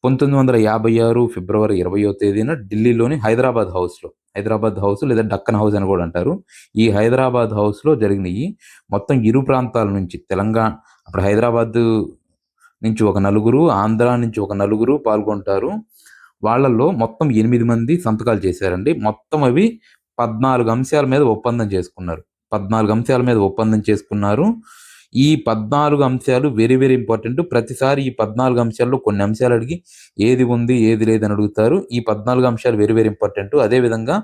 1956 ఫిబ్రవరి 20వ తేదీన ఢిల్లీలోని హైదరాబాద్ హౌస్ లేదా డక్కన్ హౌస్ అని కూడా అంటారు. ఈ హైదరాబాద్ హౌస్లో జరిగినాయి. మొత్తం ఇరు ప్రాంతాల నుంచి అప్పుడు హైదరాబాద్ నుంచి ఒక నలుగురు, ఆంధ్ర నుంచి ఒక నలుగురు పాల్గొంటారు. వాళ్ళల్లో మొత్తం 8 మంది సంతకాలు చేశారండి. మొత్తం అవి 14 అంశాల మీద ఒప్పందం చేసుకున్నారు. ఈ 14 అంశాలు వెరీ వెరీ ఇంపార్టెంట్. ప్రతిసారి ఈ 14 అంశాల్లో కొన్ని అంశాలు అడిగి ఏది ఉంది ఏది లేదని అడుగుతారు. ఈ 14 అంశాలు వెరీ వెరీ ఇంపార్టెంట్. అదేవిధంగా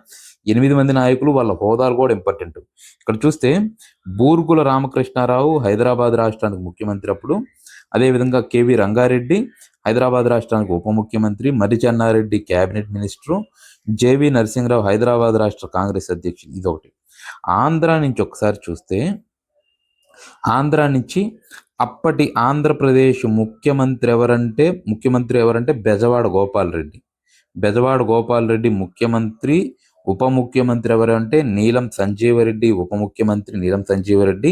8 మంది నాయకులు వాళ్ళ హోదాలు కూడా ఇంపార్టెంట్. ఇక్కడ చూస్తే బూర్గుల రామకృష్ణారావు హైదరాబాద్ రాష్ట్రానికి ముఖ్యమంత్రి అప్పుడు. అదేవిధంగా కేవి రంగారెడ్డి హైదరాబాద్ రాష్ట్రానికి ఉప ముఖ్యమంత్రి, మరి Chenna Reddy cabinet minister, JV Narasimha Rao Hyderabad రాష్ట్ర కాంగ్రెస్ అధ్యక్షుడు. ఇదొకటి. ఆంధ్ర నుంచి ఒకసారి చూస్తే అప్పటి ఆంధ్రప్రదేశ్ ముఖ్యమంత్రి ఎవరంటే బెజవాడ గోపాల్ రెడ్డి ముఖ్యమంత్రి. ఉప ముఖ్యమంత్రి ఎవరంటే నీలం సంజీవరెడ్డి ఉప ముఖ్యమంత్రి నీలం సంజీవరెడ్డి.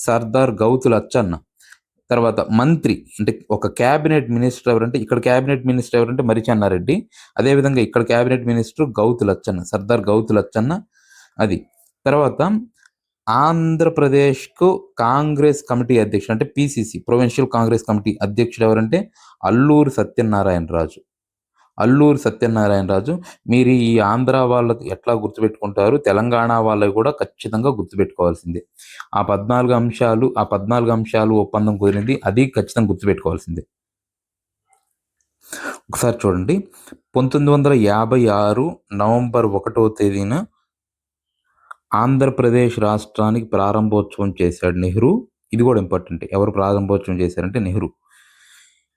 సర్దార్ గౌతు లచ్చన్న. తర్వాత మంత్రి అంటే ఒక క్యాబినెట్ మినిస్టర్ ఎవరంటే, ఇక్కడ క్యాబినెట్ మినిస్టర్ ఎవరంటే మరి చెన్నారెడ్డి. అదేవిధంగా ఇక్కడ క్యాబినెట్ మినిస్టర్ సర్దార్ గౌతు లచ్చన్న. అది తర్వాత ఆంధ్రప్రదేశ్కు కాంగ్రెస్ కమిటీ అధ్యక్షుడు అంటే పిసిసి ప్రొవిన్షియల్ కాంగ్రెస్ కమిటీ అధ్యక్షుడు ఎవరంటే అల్లూరి సత్యనారాయణ రాజు. మీరు ఈ ఆంధ్ర వాళ్ళకి ఎట్లా గుర్తుపెట్టుకుంటారు, తెలంగాణ వాళ్ళకి కూడా ఖచ్చితంగా గుర్తుపెట్టుకోవాల్సిందే. ఆ 14 అంశాలు ఒప్పందం కుదిరింది, అది ఖచ్చితంగా గుర్తుపెట్టుకోవాల్సిందే. ఒకసారి చూడండి. 1956 నవంబర్ 1వ తేదీన ఆంధ్రప్రదేశ్ రాష్ట్రానికి ప్రారంభోత్సవం చేశాడు నెహ్రూ. ఇది కూడా ఇంపార్టెంట్. ఎవరు ప్రారంభోత్సవం చేశారంటే నెహ్రూ.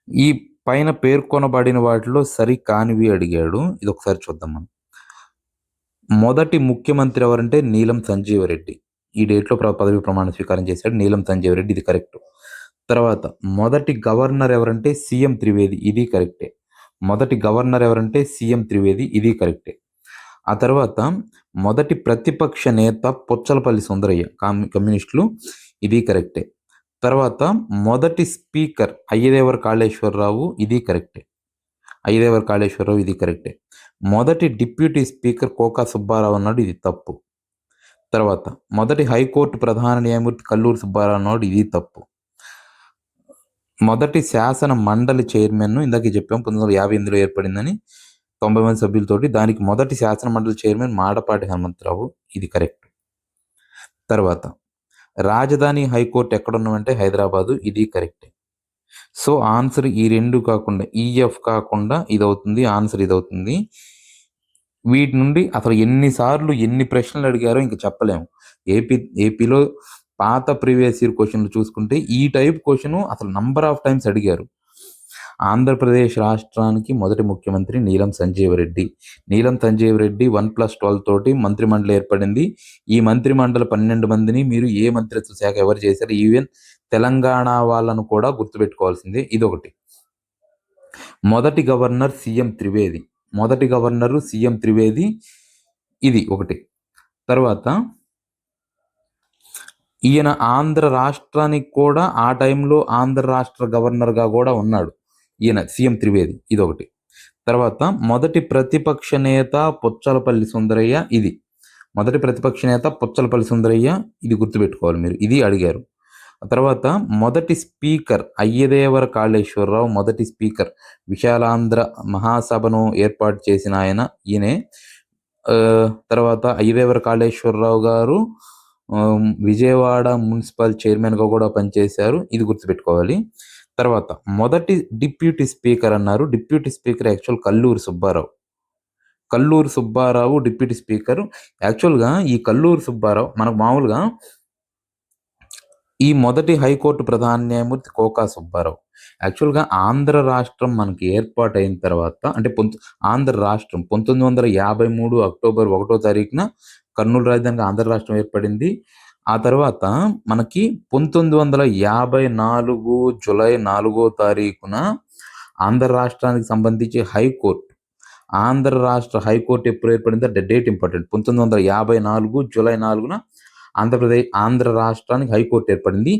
ఈ పైన పేర్కొనబడిన వాటిలో సరికానివి అడిగాడు. ఇది ఒకసారి చూద్దాం మనం. మొదటి ముఖ్యమంత్రి ఎవరంటే నీలం సంజీవ రెడ్డి. ఈ డేట్లో పదవి ప్రమాణ స్వీకారం చేశాడు నీలం సంజీవ రెడ్డి. ఇది కరెక్ట్. తర్వాత మొదటి గవర్నర్ ఎవరంటే సీఎం త్రివేది. ఇది కరెక్టే. మొదటి గవర్నర్ ఎవరంటే సీఎం త్రివేది. ఇది కరెక్టే. ఆ తర్వాత మొదటి ప్రతిపక్ష నేత పుచ్చలపల్లి సుందరయ్య కమ్యూనిస్టులు. ఇది కరెక్టే. తర్వాత మొదటి స్పీకర్ అయ్యదేవర కాళేశ్వరరావు. ఇది కరెక్టే. అయ్యదేవర కాళేశ్వరరావు. ఇది కరెక్టే. మొదటి డిప్యూటీ స్పీకర్ కోకా సుబ్బారావు అన్నాడు. ఇది తప్పు. తర్వాత మొదటి హైకోర్టు ప్రధాన న్యాయమూర్తి కల్లూరు సుబ్బారావు అన్నాడు. ఇది తప్పు. మొదటి శాసన మండలి చైర్మన్ ఇందాక చెప్పాం 1958లో ఏర్పడిందని 90 మంది సభ్యులతోటి. దానికి మొదటి శాసన మండలి చైర్మన్ మాడపాటి హనుమంతరావు. ఇది కరెక్ట్. తర్వాత రాజధాని హైకోర్టు ఎక్కడున్నామంటే హైదరాబాదు. ఇది కరెక్ట్. సో ఆన్సర్ ఈ రెండు కాకుండా ఈఎఫ్ కాకుండా ఇది అవుతుంది. ఆన్సర్ ఇది అవుతుంది. వీటి నుండి అసలు ఎన్నిసార్లు ఎన్ని ప్రశ్నలు అడిగారో ఇంకా చెప్పలేము. ఏపీలో పాత ప్రీవియస్ ఇయర్ క్వశ్చన్లు చూసుకుంటే ఈ టైప్ క్వశ్చన్ అసలు నంబర్ ఆఫ్ టైమ్స్ అడిగారు. ఆంధ్రప్రదేశ్ రాష్ట్రానికి మొదటి ముఖ్యమంత్రి నీలం సంజీవ రెడ్డి. నీలం సంజీవ రెడ్డి 1+12 తోటి మంత్రిమండలి ఏర్పడింది. ఈ మంత్రిమండలి 12 మందిని మీరు ఏ మంత్రిత్వ శాఖ ఎవరు చేశారు, ఈవెన్ తెలంగాణ వాళ్ళను కూడా గుర్తుపెట్టుకోవాల్సిందే. ఇదొకటి. మొదటి గవర్నర్ సీఎం త్రివేది. మొదటి గవర్నరు సీఎం త్రివేది. ఇది ఒకటి. తర్వాత ఈయన ఆంధ్ర రాష్ట్రానికి కూడా ఆ టైంలో ఆంధ్ర రాష్ట్ర గవర్నర్గా కూడా ఉన్నాడు ఈయన సీఎం త్రివేది. ఇదొకటి. తర్వాత మొదటి ప్రతిపక్ష నేత పుచ్చలపల్లి సుందరయ్య. ఇది మొదటి ప్రతిపక్ష నేత పుచ్చలపల్లి సుందరయ్య. ఇది గుర్తుపెట్టుకోవాలి మీరు. ఇది అడిగారు. తర్వాత మొదటి స్పీకర్ అయ్యదేవర కాళేశ్వరరావు. మొదటి స్పీకర్ విశాలాంధ్ర మహాసభను ఏర్పాటు చేసిన ఆయన ఈయనే. తర్వాత అయ్యదేవర కాళేశ్వరరావు గారు విజయవాడ మున్సిపల్ చైర్మన్గా కూడా పనిచేశారు. ఇది గుర్తుపెట్టుకోవాలి. తర్వాత మొదటి డిప్యూటీ స్పీకర్ అన్నారు. Deputy speaker actual Kalluru Subbarao. Kalluru Subbarao deputy speaker. యాక్చువల్గా ఈ కల్లూరు సుబ్బారావు మనకు మామూలుగా ఈ మొదటి హైకోర్టు ప్రధాన న్యాయమూర్తి కోకా సుబ్బారావు. యాక్చువల్గా ఆంధ్ర రాష్ట్రం మనకి ఏర్పాటైన తర్వాత అంటే ఆంధ్ర రాష్ట్రం 1953 అక్టోబర్ 1వ తారీఖున కర్నూలు రాజధానికి ఆంధ్ర రాష్ట్రం ఏర్పడింది. ఆ తర్వాత మనకి 1954 జూలై 4వ తారీఖున ఆంధ్ర రాష్ట్రానికి సంబంధించి హైకోర్టు, ఆంధ్ర రాష్ట్ర హైకోర్టు ఎప్పుడు ఏర్పడిందో డేట్ ఇంపార్టెంట్. 1954 జూలై 4న ఆంధ్ర రాష్ట్రానికి హైకోర్టు ఏర్పడింది.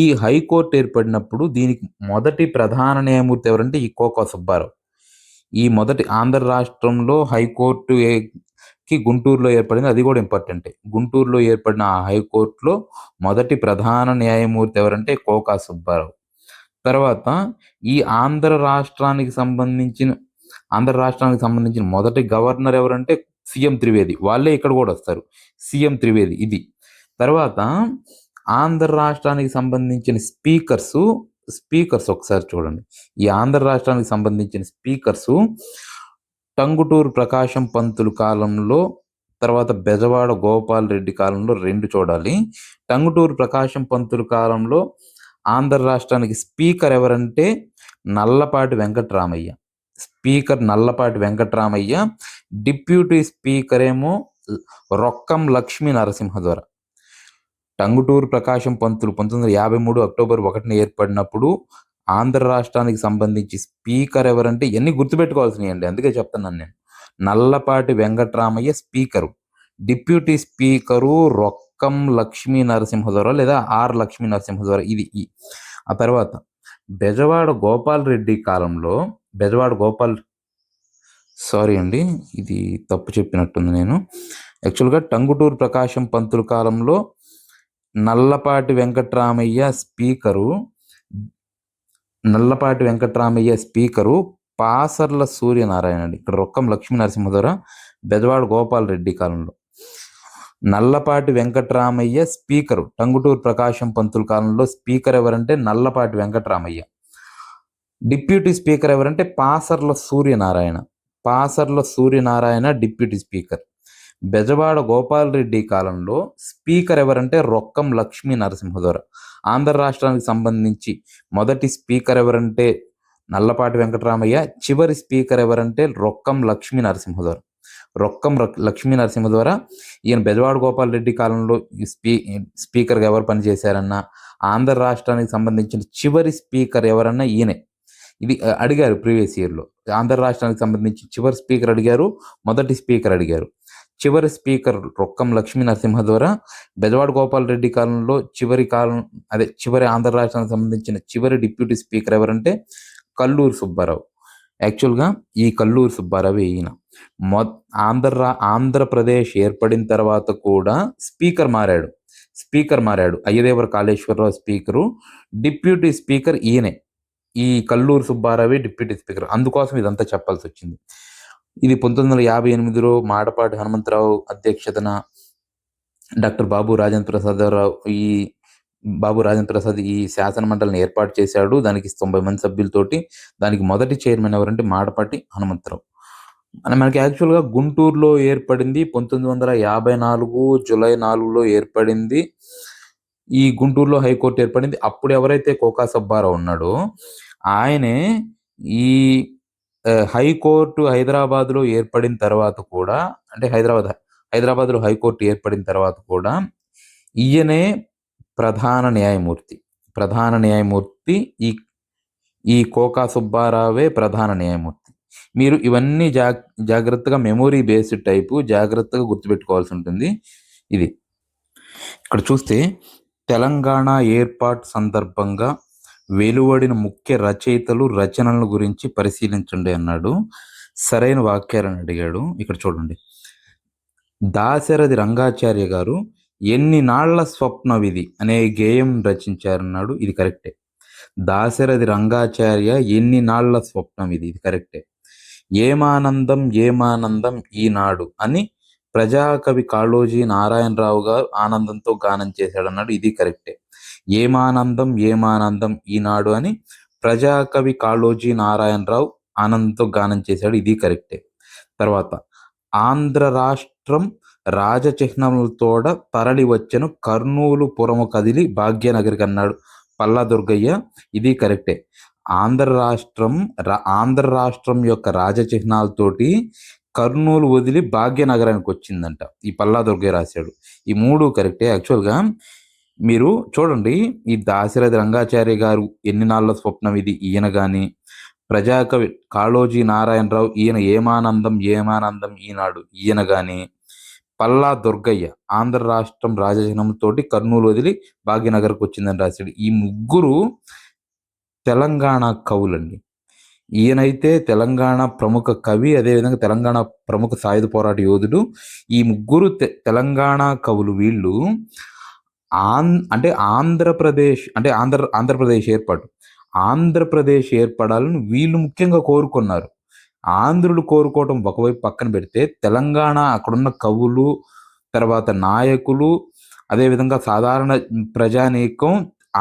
ఈ హైకోర్టు ఏర్పడినప్పుడు దీనికి మొదటి ప్రధాన న్యాయమూర్తి ఎవరంటే ఈ కోకా సుబ్బారావు. ఈ మొదటి ఆంధ్ర రాష్ట్రంలో హైకోర్టు గుంటూరులో ఏర్పడింది. అది కూడా ఇంపార్టెంటే. గుంటూరులో ఏర్పడిన ఆ హైకోర్టులో మొదటి ప్రధాన న్యాయమూర్తి ఎవరంటే కోకా సుబ్బారావు. తర్వాత ఈ ఆంధ్ర రాష్ట్రానికి సంబంధించిన మొదటి గవర్నర్ ఎవరంటే సీఎం త్రివేది. వాళ్ళే ఇక్కడ కూడా వస్తారు, సీఎం త్రివేది. ఇది. తర్వాత ఆంధ్ర రాష్ట్రానికి సంబంధించిన స్పీకర్స్ ఒకసారి చూడండి. ఈ ఆంధ్ర రాష్ట్రానికి సంబంధించిన స్పీకర్సు టంగుటూరు ప్రకాశం పంతులు కాలంలో, తర్వాత బెజవాడ గోపాల్ రెడ్డి కాలంలో 2 చూడాలి. టంగుటూరు ప్రకాశం పంతులు కాలంలో ఆంధ్ర రాష్ట్రానికి స్పీకర్ ఎవరంటే Nallapati Venkataramaiah. Speaker Nallapati Venkataramaiah. Deputy speaker ఏమో రొక్కం లక్ష్మీ నరసింహదొర. టంగుటూరు ప్రకాశం పంతులు 1953 అక్టోబర్ 1న ఏర్పడినప్పుడు ఆంధ్ర రాష్ట్రానికి సంబంధించి స్పీకర్ ఎవరంటే ఇవన్నీ గుర్తుపెట్టుకోవాల్సినవి అండి, అందుకే చెప్తున్నాను నేను. Nallapati Venkataramaiah speaker. Deputy speaker Rokkam Lakshmi Narasimhadora లేదా ఆర్ లక్ష్మీ నరసింహదొర. ఇది. ఆ తర్వాత బెజవాడ గోపాల్ రెడ్డి కాలంలో సారీ అండి, ఇది తప్పు చెప్పినట్టుంది నేను. యాక్చువల్గా టంగుటూరు ప్రకాశం పంతులు కాలంలో నల్లపాటి వెంకటరామయ్య స్పీకరు పాసర్ల సూర్యనారాయణ అండి. ఇక్కడ రొక్కం లక్ష్మీ నరసింహదొర బెజవాడ గోపాల్ రెడ్డి కాలంలో. నల్లపాటి వెంకటరామయ్య స్పీకరు. టంగుటూరు ప్రకాశం పంతుల కాలంలో స్పీకర్ ఎవరంటే నల్లపాటి వెంకటరామయ్య. డిప్యూటీ స్పీకర్ ఎవరంటే పాసర్ల సూర్యనారాయణ డిప్యూటీ స్పీకర్. బెజవాడ గోపాల్ రెడ్డి కాలంలో స్పీకర్ ఎవరంటే రొక్కం లక్ష్మీ నరసింహదొర. ఆంధ్ర రాష్ట్రానికి సంబంధించి మొదటి స్పీకర్ ఎవరంటే నల్లపాటి వెంకటరామయ్య, చివరి స్పీకర్ ఎవరంటే రొక్కం లక్ష్మీ నరసింహ లక్ష్మీ నరసింహ ద్వారా ఈయన బెజవాడ గోపాల్ రెడ్డి కాలంలో స్పీకర్గా ఎవరు పనిచేశారన్నా, ఆంధ్ర రాష్ట్రానికి సంబంధించిన చివరి స్పీకర్ ఎవరన్నా ఈయనే. ఇది అడిగారు ప్రీవియస్ ఇయర్లో. ఆంధ్ర రాష్ట్రానికి సంబంధించి చివరి స్పీకర్ అడిగారు, మొదటి స్పీకర్ అడిగారు. చివరి స్పీకర్ రొక్కం లక్ష్మీ నరసింహ ద్వారా బెజవాడ గోపాల్ రెడ్డి కాలంలో చివరి ఆంధ్ర రాష్ట్రానికి సంబంధించిన చివరి డిప్యూటీ స్పీకర్ ఎవరంటే కల్లూరి సుబ్బారావు. యాక్చువల్గా ఈ కల్లూరి సుబ్బారావు ఈయన ఆంధ్రప్రదేశ్ ఏర్పడిన తర్వాత కూడా స్పీకర్ మారాడు. Ayyadevara Kaleswara Rao speaker, deputy speaker ఈయనే. ఈ కల్లూరి సుబ్బారావే డిప్యూటీ స్పీకర్. అందుకోసం ఇదంతా చెప్పాల్సి వచ్చింది. ఇది 1958లో మాడపాటి హనుమంతరావు అధ్యక్షతన డాక్టర్ బాబు రాజేంద్ర ప్రసాద్ ఈ శాసన మండలిని ఏర్పాటు చేశాడు. దానికి 90 మంది సభ్యులతోటి. దానికి మొదటి చైర్మన్ ఎవరంటే మాడపాటి హనుమంతరావు. మనకి యాక్చువల్గా గుంటూరులో ఏర్పడింది 1954 జూలై 4లో ఏర్పడింది. ఈ గుంటూరులో హైకోర్టు ఏర్పడింది. అప్పుడు ఎవరైతే కోకా సుబ్బారావు ఉన్నాడో ఆయనే ఈ హైకోర్టు హైదరాబాద్లో ఏర్పడిన తర్వాత కూడా, అంటే హైదరాబాద్లో హైకోర్టు ఏర్పడిన తర్వాత కూడా ఈయనే ప్రధాన న్యాయమూర్తి. ఈ కోకా సుబ్బారావే ప్రధాన న్యాయమూర్తి. మీరు ఇవన్నీ జాగ్రత్తగా మెమొరీ బేస్డ్ టైపు జాగ్రత్తగా గుర్తుపెట్టుకోవాల్సి ఉంటుంది. ఇది ఇక్కడ చూస్తే తెలంగాణ ఏర్పాటు సందర్భంగా వెలువడిన ముఖ్య రచనల గురించి పరిశీలించండి అన్నాడు. సరైన వాక్యాలను అడిగాడు. ఇక్కడ చూడండి, దాశరథి రంగాచార్య గారు ఎన్ని నాళ్ల స్వప్నవిది అనే గేయం రచించారన్నాడు. ఇది కరెక్టే. దాశరథి రంగాచార్య ఎన్ని నాళ్ల స్వప్నం ఇది కరెక్టే. ఏమానందం ఈనాడు అని ప్రజాకవి కాళోజీ నారాయణరావు గారు ఆనందంతో గానం చేశాడన్నాడు. ఇది కరెక్టే. ఏమానందం ఈనాడు అని ప్రజాకవి కాళోజీ నారాయణరావు ఆనందంతో గానం చేశాడు. ఇది కరెక్టే. తర్వాత, ఆంధ్ర రాష్ట్రం రాజచిహ్నములతోడ తరలి వచ్చెను కర్నూలు పురము కదిలి భాగ్యనగరికి అన్నాడు పల్లా దుర్గయ్య. ఇది కరెక్టే. ఆంధ్ర రాష్ట్రం యొక్క రాజచిహ్నాలతోటి కర్నూలు వదిలి భాగ్యనగరానికి వచ్చిందంట. ఈ పల్లా దుర్గయ్య రాశాడు. ఈ 3 కరెక్టే. యాక్చువల్గా మీరు చూడండి, ఈ దాశరథి రంగాచార్య గారు ఎన్ని నాళ్ల స్వప్నం ఇది ఈయన కానీ, ప్రజాకవి కాళోజీ నారాయణరావు ఈయన ఏమానందం ఈనాడు ఈయన కానీ, పల్లా దుర్గయ్య ఆంధ్ర రాష్ట్రం రాజచిహ్నంతోటి కర్నూలు వదిలి భాగ్యనగర్కి వచ్చిందని రాశాడు. ఈ 3 తెలంగాణ కవులండి. ఈయనైతే తెలంగాణ ప్రముఖ కవి, అదేవిధంగా తెలంగాణ ప్రముఖ సాయుధ పోరాట యోధుడు. ఈ 3 తెలంగాణ కవులు. వీళ్ళు ఆంధ్రప్రదేశ్ ఏర్పడాలని వీళ్ళు ముఖ్యంగా కోరుకున్నారు. ఆంధ్రులు కోరుకోవటం ఒకవైపు పక్కన పెడితే, తెలంగాణ అక్కడున్న కవులు, తర్వాత నాయకులు, అదేవిధంగా సాధారణ ప్రజానీకం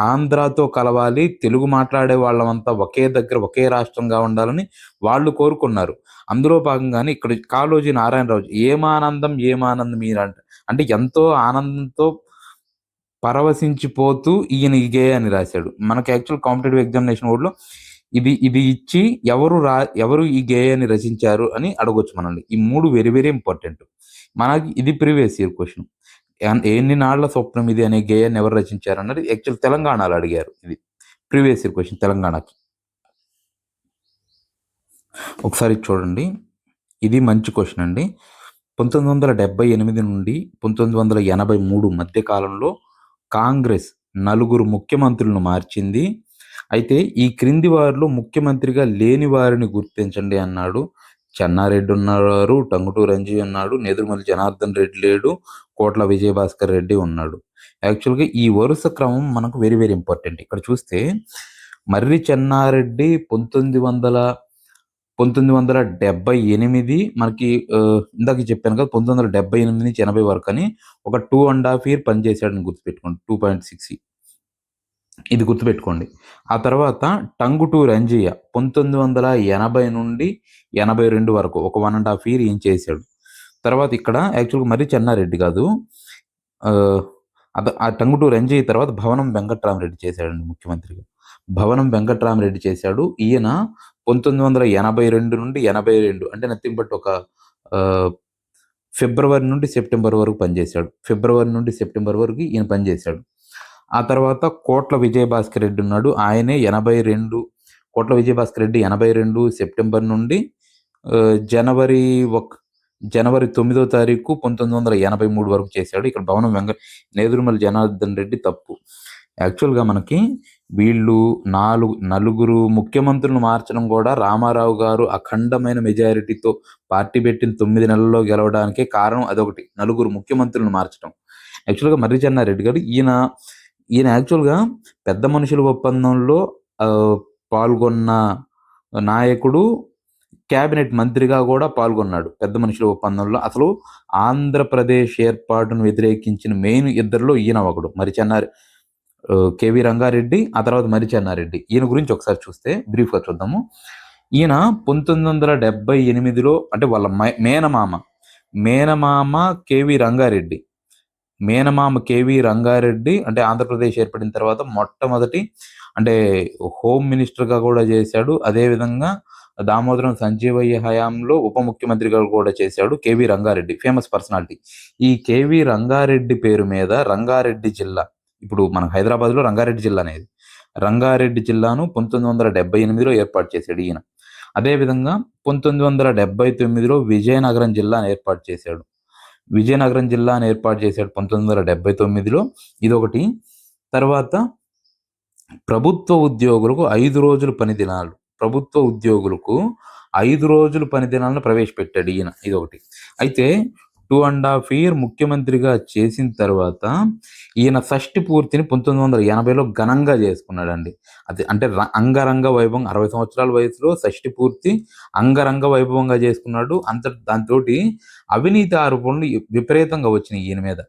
ఆంధ్రాతో కలవాలి, తెలుగు మాట్లాడే వాళ్ళమంతా ఒకే దగ్గర ఒకే రాష్ట్రంగా ఉండాలని వాళ్ళు కోరుకున్నారు. అందులో భాగంగానే ఇక్కడ కాళోజీ నారాయణరావు ఏమానందం అంటే ఎంతో ఆనందంతో పరవశించిపోతూ ఈయన ఈ గేయాన్ని రాశాడు. మనకి యాక్చువల్ కాంపిటేటివ్ ఎగ్జామినేషన్ బోర్డులో ఇది ఇచ్చి ఎవరు ఈ గేయాన్ని రచించారు అని అడగొచ్చు మనల్ని. ఈ 3 వెరీ వెరీ ఇంపార్టెంట్. మనకి ఇది ప్రీవియస్ ఇయర్ క్వశ్చన్. ఎన్ని నాళ్ల స్వప్నం ఇది అనే గేయాన్ని ఎవరు రచించారు అన్నది యాక్చువల్ తెలంగాణలో అడిగారు. ఇది ప్రీవియస్ ఇయర్ క్వశ్చన్ తెలంగాణకి. ఒకసారి చూడండి, ఇది మంచి క్వశ్చన్ అండి. 1978 నుండి 1983 మధ్య కాలంలో కాంగ్రెస్ 4 ముఖ్యమంత్రులను మార్చింది. అయితే ఈ క్రింది వారిలో ముఖ్యమంత్రిగా లేని వారిని గుర్తించండి అన్నాడు. చెన్నారెడ్డి ఉన్నారు, టంగుటూరి రంజీ ఉన్నాడు, నెదురుమల్లి జనార్దన్ రెడ్డి లేడు, కోట్ల విజయభాస్కర్ రెడ్డి ఉన్నాడు. యాక్చువల్గా ఈ వరుస క్రమం మనకు వెరీ వెరీ ఇంపార్టెంట్. ఇక్కడ చూస్తే మర్రి చెన్నారెడ్డి 1978 మనకి ఇందాక చెప్పాను కదా, 1978 నుంచి 80 వరకు అని ఒక 2.5 year పనిచేశాడని గుర్తుపెట్టుకోండి. 2.6 ఇది గుర్తుపెట్టుకోండి. ఆ తర్వాత టంగుటూరి అంజయ్య 1980 నుండి 82 వరకు ఒక 1.5 year ఏం చేశాడు. తర్వాత ఇక్కడ యాక్చువల్గా మర్రి చెన్నారెడ్డి కాదు, ఆ టంగుటూరి రంజయ్య తర్వాత భవనం వెంకట్రామరెడ్డి చేశాడండి ముఖ్యమంత్రిగా. భవనం వెంకట్రామరెడ్డి చేశాడు. ఈయన 1982 నుండి 82 అంటే నథింగ్ బట్ ఒక ఆహ్, ఫిబ్రవరి నుండి సెప్టెంబర్ వరకు పనిచేశాడు. ఫిబ్రవరి నుండి సెప్టెంబర్ వరకు ఈయన పనిచేశాడు. ఆ తర్వాత కోట్ల విజయభాస్కర్ రెడ్డి ఉన్నాడు. ఆయనే 82 కోట్ల విజయభాస్కర్ రెడ్డి 82 సెప్టెంబర్ నుండి జనవరి జనవరి 9వ తారీఖు 1983 వరకు చేశాడు. ఇక్కడ భవనం నేదురుమల్లి జనార్దన్ రెడ్డి తప్పు. యాక్చువల్‌గా మనకి వీళ్ళు నలుగురు ముఖ్యమంత్రులను మార్చడం కూడా రామారావు గారు అఖండమైన మెజారిటీతో పార్టీ పెట్టిన 9 నెలల్లో గెలవడానికే కారణం అదొకటి. నలుగురు ముఖ్యమంత్రులను మార్చడం. యాక్చువల్‌గా మర్రి చెన్నారెడ్డి గారు ఈయన యాక్చువల్‌గా పెద్ద మనుషుల ఒప్పందంలో పాల్గొన్న నాయకుడు. క్యాబినెట్ మంత్రిగా కూడా పాల్గొన్నాడు పెద్ద మనుషుల ఒప్పందంలో. అసలు ఆంధ్రప్రదేశ్ ఏర్పాటును వ్యతిరేకించిన మెయిన్ ఇద్దరిలో ఈయన ఒకడు. కేవీ రంగారెడ్డి, ఆ తర్వాత మర్రి చెన్నారెడ్డి. ఈయన గురించి ఒకసారి చూస్తే బ్రీఫ్‌గా చూద్దాము. ఈయన 1978లో అంటే వాళ్ళ మేనమామ కేవీ రంగారెడ్డి. కేవీ రంగారెడ్డి అంటే ఆంధ్రప్రదేశ్ ఏర్పడిన తర్వాత మొట్టమొదటి అంటే హోమ్ మినిస్టర్‌గా కూడా చేశాడు. అదేవిధంగా దామోదరం సంజీవయ్య హయాంలో ఉప ముఖ్యమంత్రిగా కూడా చేశాడు కేవీ రంగారెడ్డి. Famous personality. ఈ కేవీ రంగారెడ్డి పేరు మీద రంగారెడ్డి జిల్లా, ఇప్పుడు మన హైదరాబాద్‌లో రంగారెడ్డి జిల్లా అనేది. రంగారెడ్డి జిల్లాను 1978లో ఏర్పాటు చేశాడు ఈయన. అదేవిధంగా 1979లో విజయనగరం జిల్లాను ఏర్పాటు చేశాడు. విజయనగరం జిల్లాను ఏర్పాటు చేశాడు 1979లో. ఇదొకటి. తర్వాత ప్రభుత్వ ఉద్యోగులకు 5 రోజుల పని దినాలు. ప్రభుత్వ ఉద్యోగులకు 5 రోజుల పని దినాలను ప్రవేశపెట్టాడు ఈయన. ఇదొకటి. అయితే 2½ ఇయర్ ముఖ్యమంత్రిగా చేసిన తర్వాత ఈయన షష్టి పూర్తిని 1980లో ఘనంగా చేసుకున్నాడండి. అది అంటే అంగరంగ వైభవం 60 సంవత్సరాల వయసులో షష్టి పూర్తి అంగరంగ వైభవంగా చేసుకున్నాడు. దాంతోటి అవినీతి ఆరోపణలు విపరీతంగా వచ్చినాయి ఈయన మీద.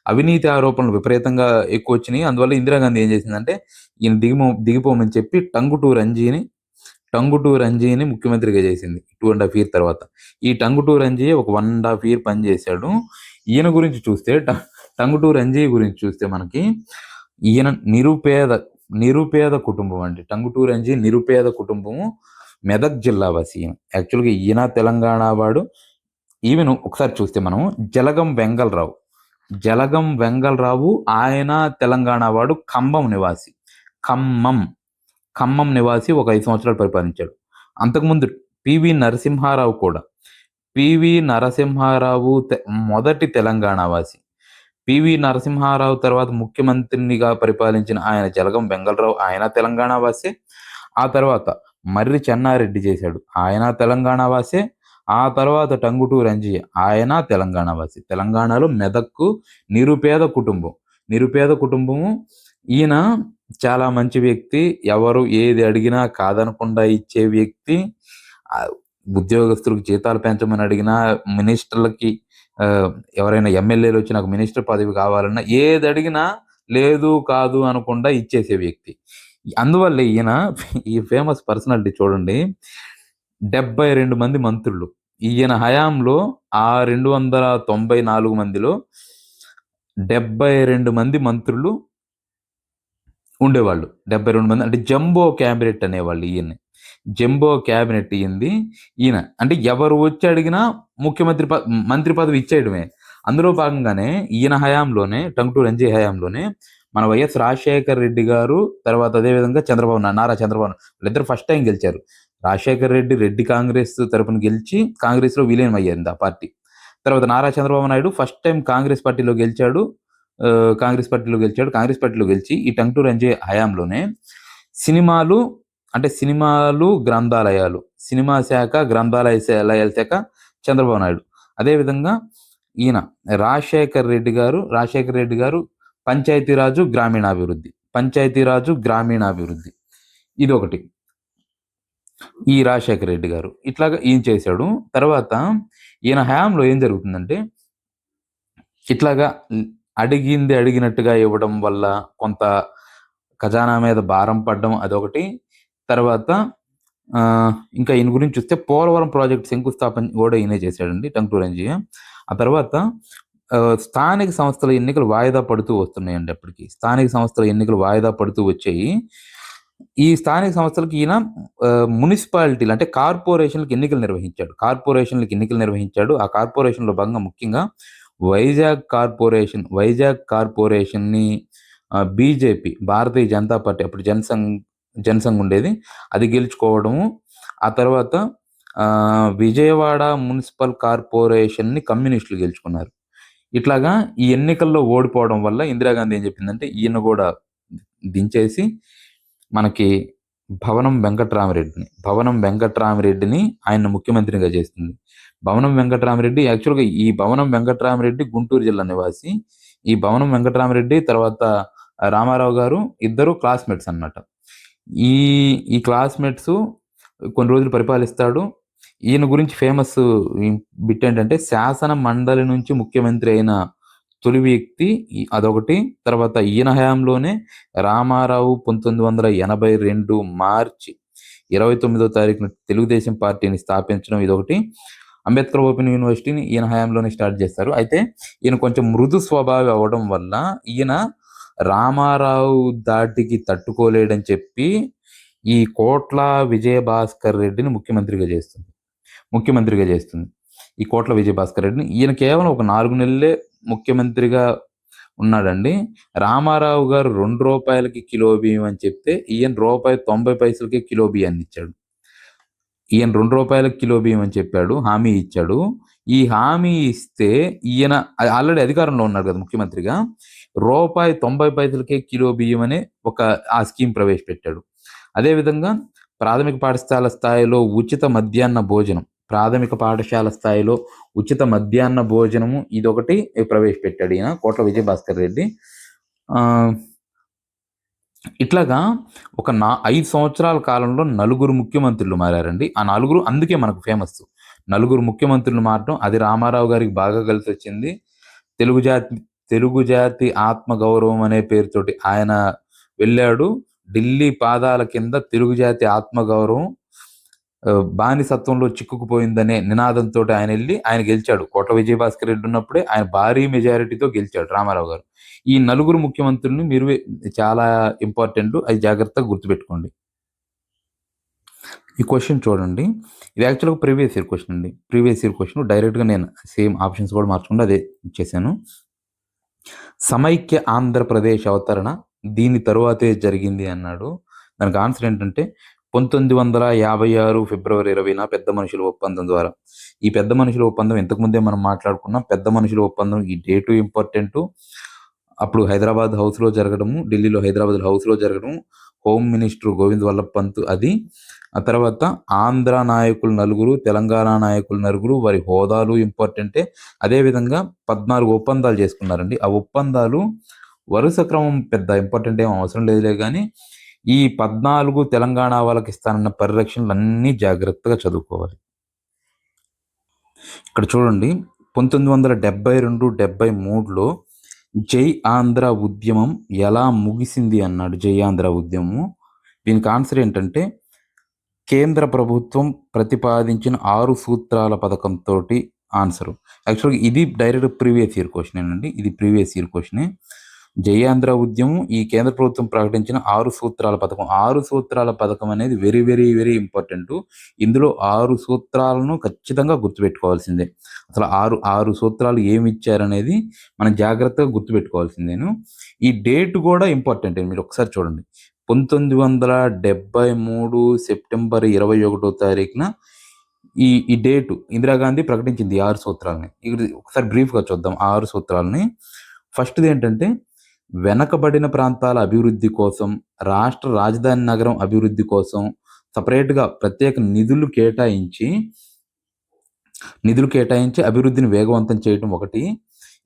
అవినీతి ఆరోపణలు విపరీతంగా ఎక్కువ వచ్చినాయి. అందువల్ల ఇందిరాగాంధీ ఏం చేసిందంటే ఈయన దిగిపోమని చెప్పి టంగుటూరి రంజీని ముఖ్యమంత్రిగా చేసింది 2½ ఇయర్ తర్వాత. ఈ టంగుటూరి రంజయ్య ఒక 1½ ఇయర్ పనిచేశాడు. ఈయన గురించి చూస్తే టంగుటూరి రంజయ్య గురించి చూస్తే మనకి ఈయన నిరుపేద కుటుంబం అండి. టంగుటూరి రంజయ్య నిరుపేద కుటుంబము. మెదక్ జిల్లా వాసి ఈయన. యాక్చువల్‌గా ఈయన తెలంగాణ వాడు. ఈవెన్ ఒకసారి చూస్తే మనం జలగం వెంగళరావు ఆయన తెలంగాణ వాడు. ఖమ్మం నివాసి. ఖమ్మం నివాసి ఒక 5 సంవత్సరాలు పరిపాలించాడు. అంతకుముందు పివి నరసింహారావు కూడా. పివి నరసింహారావు మొదటి తెలంగాణ వాసి. పివి నరసింహారావు తర్వాత ముఖ్యమంత్రినిగా పరిపాలించిన ఆయన జలగం వెంగళరావు ఆయన తెలంగాణ వాసే. ఆ తర్వాత మర్రి చెన్నారెడ్డి చేశాడు. ఆయన తెలంగాణ వాసే. ఆ తర్వాత టంగుటూరి రంజయ్య ఆయన తెలంగాణ వాసి. తెలంగాణలో మెదక్కు నిరుపేద కుటుంబము. ఈయన చాలా మంచి వ్యక్తి. ఎవరు ఏది అడిగినా కాదనకుండా ఇచ్చే వ్యక్తి. ఉద్యోగస్తులకు జీతాలు పెంచమని అడిగినా, మినిస్టర్లకి ఎవరైనా ఎమ్మెల్యేలు వచ్చి నాకు మినిస్టర్ పదవి కావాలన్నా ఏది అడిగినా లేదు కాదు అనకుండా ఇచ్చేసే వ్యక్తి. అందువల్ల ఈయన ఈ ఫేమస్ పర్సనాలిటీ చూడండి. 72 మంది మంత్రులు. ఈయన హయాంలో ఆ 294 మందిలో 72 మంది మంత్రులు ఉండేవాళ్ళు. 72 మంది అంటే జంబో క్యాబినెట్ అనేవాళ్ళు ఈయన్ని. జంబో క్యాబినెట్ ఈయన. అంటే ఎవరు వచ్చి అడిగినా మంత్రి పదవి ఇచ్చేయడమే. అందులో భాగంగానే ఈయన హయాంలోనే టంగుటూరి రంజయ్య హయాంలోనే మన వైఎస్ రాజశేఖర్ రెడ్డి గారు, తర్వాత అదేవిధంగా నారా చంద్రబాబు వీళ్ళిద్దరు ఫస్ట్ టైం గెలిచారు. రాజశేఖర్ రెడ్డి కాంగ్రెస్ తరపున గెలిచి కాంగ్రెస్‌లో విలీనం అయ్యింది ఆ పార్టీ. తర్వాత నారా చంద్రబాబు నాయుడు ఫస్ట్ టైం కాంగ్రెస్ పార్టీలో గెలిచాడు. కాంగ్రెస్ పార్టీలో గెలిచి ఈ టంగుటూరి రంజయ్య హయాంలోనే సినిమాలు, గ్రంథాలయాలు, సినిమా శాఖ, గ్రంథాలయాల శాఖ చంద్రబాబు నాయుడు. అదేవిధంగా ఈయన రాజశేఖర్ రెడ్డి గారు పంచాయతీరాజు, గ్రామీణాభివృద్ధి. ఇదొకటి. ఈ రాజశేఖర్ రెడ్డి గారు. ఇట్లాగా ఈయన చేశాడు. తర్వాత ఈయన హయాంలో ఏం జరుగుతుందంటే ఇట్లాగా అడిగింది అడిగినట్టుగా ఇవ్వడం వల్ల కొంత ఖజానా మీద భారం పడడం అదొకటి. తర్వాత ఇంకా ఈయన గురించి చూస్తే పోలవరం ప్రాజెక్ట్ శంకుస్థాపన కూడా ఈయనే చేశాడండి టంగుటూరి రంజయ్య. ఆ తర్వాత స్థానిక సంస్థల ఎన్నికలు వాయిదా పడుతూ వస్తున్నాయండి అప్పటికి. స్థానిక సంస్థల ఎన్నికలు వాయిదా పడుతూ వచ్చాయి. ఈ స్థానిక సంస్థలకి ఈయన మునిసిపాలిటీలు అంటే కార్పొరేషన్‌లకి ఎన్నికలు నిర్వహించాడు. ఆ కార్పొరేషన్‌లో భాగంగా ముఖ్యంగా వైజాగ్ కార్పొరేషన్‌ని బీజేపీ, భారతీయ జనతా పార్టీ అప్పుడు జనసంఘ్ ఉండేది. అది గెలుచుకోవడము. ఆ తర్వాత విజయవాడ మున్సిపల్ కార్పొరేషన్‌ని కమ్యూనిస్టులు గెలుచుకున్నారు. ఇట్లాగా ఈ ఎన్నికల్లో ఓడిపోవడం వల్ల ఇందిరాగాంధీ ఏం చెప్పిందంటే ఈయన గూడా దించేసి మనకి భవనం వెంకట్రామిరెడ్డిని ఆయన్ని ముఖ్యమంత్రిగా చేస్తుంది. యాక్చువల్‌గా ఈ భవనం వెంకట్రామిరెడ్డి గుంటూరు జిల్లా నివాసి. ఈ భవనం వెంకట్రామిరెడ్డి తర్వాత రామారావు గారు ఇద్దరు క్లాస్‌మేట్స్ అన్నమాట. ఈ ఈ క్లాస్‌మేట్స్ కొన్ని రోజులు పరిపాలిస్తాడు. ఈయన గురించి ఫేమస్ బిట్ ఏంటంటే శాసన మండలి నుంచి ముఖ్యమంత్రి అయిన తొలి వ్యక్తి అదొకటి. తర్వాత ఈయన హయాంలోనే రామారావు 1982 మార్చి 29వ తారీఖున తెలుగుదేశం పార్టీని స్థాపించడం ఇదొకటి. అంబేద్కర్ ఓపెన్ యూనివర్సిటీని ఈయన హయాంలోనే స్టార్ట్ చేస్తారు. అయితే ఈయన కొంచెం మృదు స్వభావి అవ్వడం వల్ల ఈయన రామారావు ధాటికి తట్టుకోలేడని చెప్పి ఈ కోట్ల విజయభాస్కర్ రెడ్డిని ముఖ్యమంత్రిగా చేస్తుంది. ఈ కోట్ల విజయభాస్కర్ రెడ్డిని ఈయన కేవలం ఒక 4 నెలలే ముఖ్యమంత్రిగా ఉన్నాడండి. రామారావు గారు ₹2కి కిలో బియ్యం అని చెప్తే ఈయన ₹1.90కే కిలో బియ్యాన్ని ఇచ్చాడు. ఈయన ₹2 కిలో బియ్యం అని చెప్పాడు, హామీ ఇచ్చాడు. ఈ హామీ ఇస్తే ఈయన ఆల్రెడీ అధికారంలో ఉన్నాడు కదా ముఖ్యమంత్రిగా. ₹1.90కే కిలో బియ్యం అనే ఆ స్కీమ్ ప్రవేశపెట్టాడు. అదేవిధంగా ప్రాథమిక పాఠశాల స్థాయిలో ఉచిత మధ్యాహ్న భోజనము ఇదొకటి ప్రవేశపెట్టాడు ఈయన కోట్ల విజయభాస్కర్ రెడ్డి. ఇట్లాగా ఒక 5 సంవత్సరాల కాలంలో నలుగురు ముఖ్యమంత్రులు మారారండి. ఆ నలుగురు అందుకే మనకు ఫేమస్. నలుగురు ముఖ్యమంత్రులు మారడం అది రామారావు గారికి బాగా కలిసొచ్చింది. తెలుగు జాతి ఆత్మగౌరవం అనే పేరుతోటి ఆయన వెళ్ళాడు. ఢిల్లీ పాదాల కింద తెలుగు జాతి ఆత్మగౌరవం బానిసత్వంలో చిక్కుకుపోయిందనే నినాదంతో ఆయన గెలిచాడు. కోట్ల విజయభాస్కర్ రెడ్డి ఉన్నప్పుడే ఆయన భారీ మెజారిటీతో గెలిచాడు రామారావు గారు. ఈ నలుగురు ముఖ్యమంత్రుల్ని మీరు చాలా ఇంపార్టెంట్, అది జాగ్రత్తగా గుర్తుపెట్టుకోండి. ఈ క్వశ్చన్ చూడండి. ఇది యాక్చువల్‌గా ప్రీవియస్ ఇయర్ క్వశ్చన్ డైరెక్ట్‌గా నేను సేమ్ ఆప్షన్స్ కూడా మార్చకుండా అదే ఇచ్చేసాను. సమైక్య ఆంధ్రప్రదేశ్ అవతరణ దీని తరువాతే జరిగింది అన్నాడు. దానికి ఆన్సర్ ఏంటంటే 1956 ఫిబ్రవరి 20న పెద్ద మనుషుల ఒప్పందం ద్వారా. ఈ పెద్ద మనుషుల ఒప్పందం ఇంతకుముందే మనం మాట్లాడుకున్నాం. పెద్ద మనుషుల ఒప్పందం ఈ డేటు ఇంపార్టెంటు. అప్పుడు హైదరాబాద్ హౌస్‌లో జరగడము, ఢిల్లీలో హైదరాబాద్ హౌస్‌లో జరగడము, హోమ్ మినిస్టర్ గోవింద్ వల్లభ్ పంత్ అది. ఆ తర్వాత ఆంధ్ర నాయకులు నలుగురు, తెలంగాణ నాయకులు నలుగురు, వారి హోదాలు ఇంపార్టెంటే. అదేవిధంగా 14 ఒప్పందాలు చేసుకున్నారండి. ఆ ఒప్పందాలు వరుస క్రమం పెద్ద ఇంపార్టెంట్ ఏం అవసరం లేదులే కానీ ఈ 14 తెలంగాణ వాళ్ళకి ఇస్తానన్న పరిరక్షణలు అన్నీ జాగ్రత్తగా చదువుకోవాలి. ఇక్కడ చూడండి 1972-73లో జై ఆంధ్ర ఉద్యమం ఎలా ముగిసింది అన్నాడు. జై ఆంధ్ర ఉద్యమము. దీనికి ఆన్సర్ ఏంటంటే కేంద్ర ప్రభుత్వం ప్రతిపాదించిన 6 సూత్రాల పథకంతోటి ఆన్సరు. యాక్చువల్‌గా ఇది డైరెక్ట్ ప్రీవియస్ ఇయర్ క్వశ్చనే. జై ఆంధ్ర ఉద్యమం ఈ కేంద్ర ప్రభుత్వం ప్రకటించిన 6 సూత్రాల పథకం. 6 సూత్రాల పథకం అనేది వెరీ, వెరీ, వెరీ ఇంపార్టెంటు. ఇందులో 6 సూత్రాలను ఖచ్చితంగా గుర్తుపెట్టుకోవాల్సిందే. అసలు 6 సూత్రాలు ఏమి ఇచ్చారనేది మనం జాగ్రత్తగా గుర్తుపెట్టుకోవాల్సిందేను. ఈ డేట్ కూడా ఇంపార్టెంటే. మీరు ఒకసారి చూడండి. 1973 సెప్టెంబర్ 21వ తారీఖున ఈ డేటు ఇందిరాగాంధీ ప్రకటించింది ఈ 6 సూత్రాలని. ఇది ఒకసారి బ్రీఫ్‌గా చూద్దాం ఆ 6 సూత్రాలని. ఫస్ట్‌ది ఏంటంటే వెనకబడిన ప్రాంతాల అభివృద్ధి కోసం, రాష్ట్ర రాజధాని నగరం అభివృద్ధి కోసం సెపరేట్‌గా ప్రత్యేక నిధులు కేటాయించి అభివృద్ధిని వేగవంతం చేయటం ఒకటి.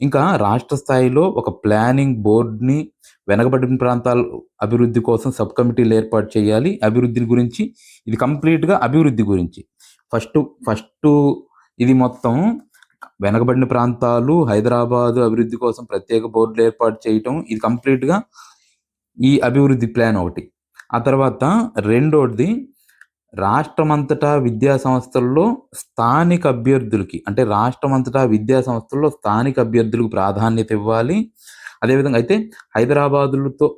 ఇంకా రాష్ట్ర స్థాయిలో ఒక ప్లానింగ్ బోర్డ్‌ని వెనకబడిన ప్రాంతాల అభివృద్ధి కోసం సబ్ కమిటీలు ఏర్పాటు చేయాలి. అభివృద్ధిని గురించి ఇది కంప్లీట్‌గా అభివృద్ధి గురించి. ఫస్టు ఇది మొత్తం వెనకబడిన ప్రాంతాలు, హైదరాబాదు అభివృద్ధి కోసం ప్రత్యేక బోర్డులు ఏర్పాటు చేయటం ఇది కంప్లీట్‌గా ఈ అభివృద్ధి ప్లాన్ ఒకటి. ఆ తర్వాత రెండోది రాష్ట్రమంతటా విద్యా సంస్థల్లో స్థానిక అభ్యర్థులకి అంటే రాష్ట్రమంతటా విద్యా సంస్థల్లో స్థానిక అభ్యర్థులకు ప్రాధాన్యత ఇవ్వాలి. అదేవిధంగా అయితే హైదరాబాదులతో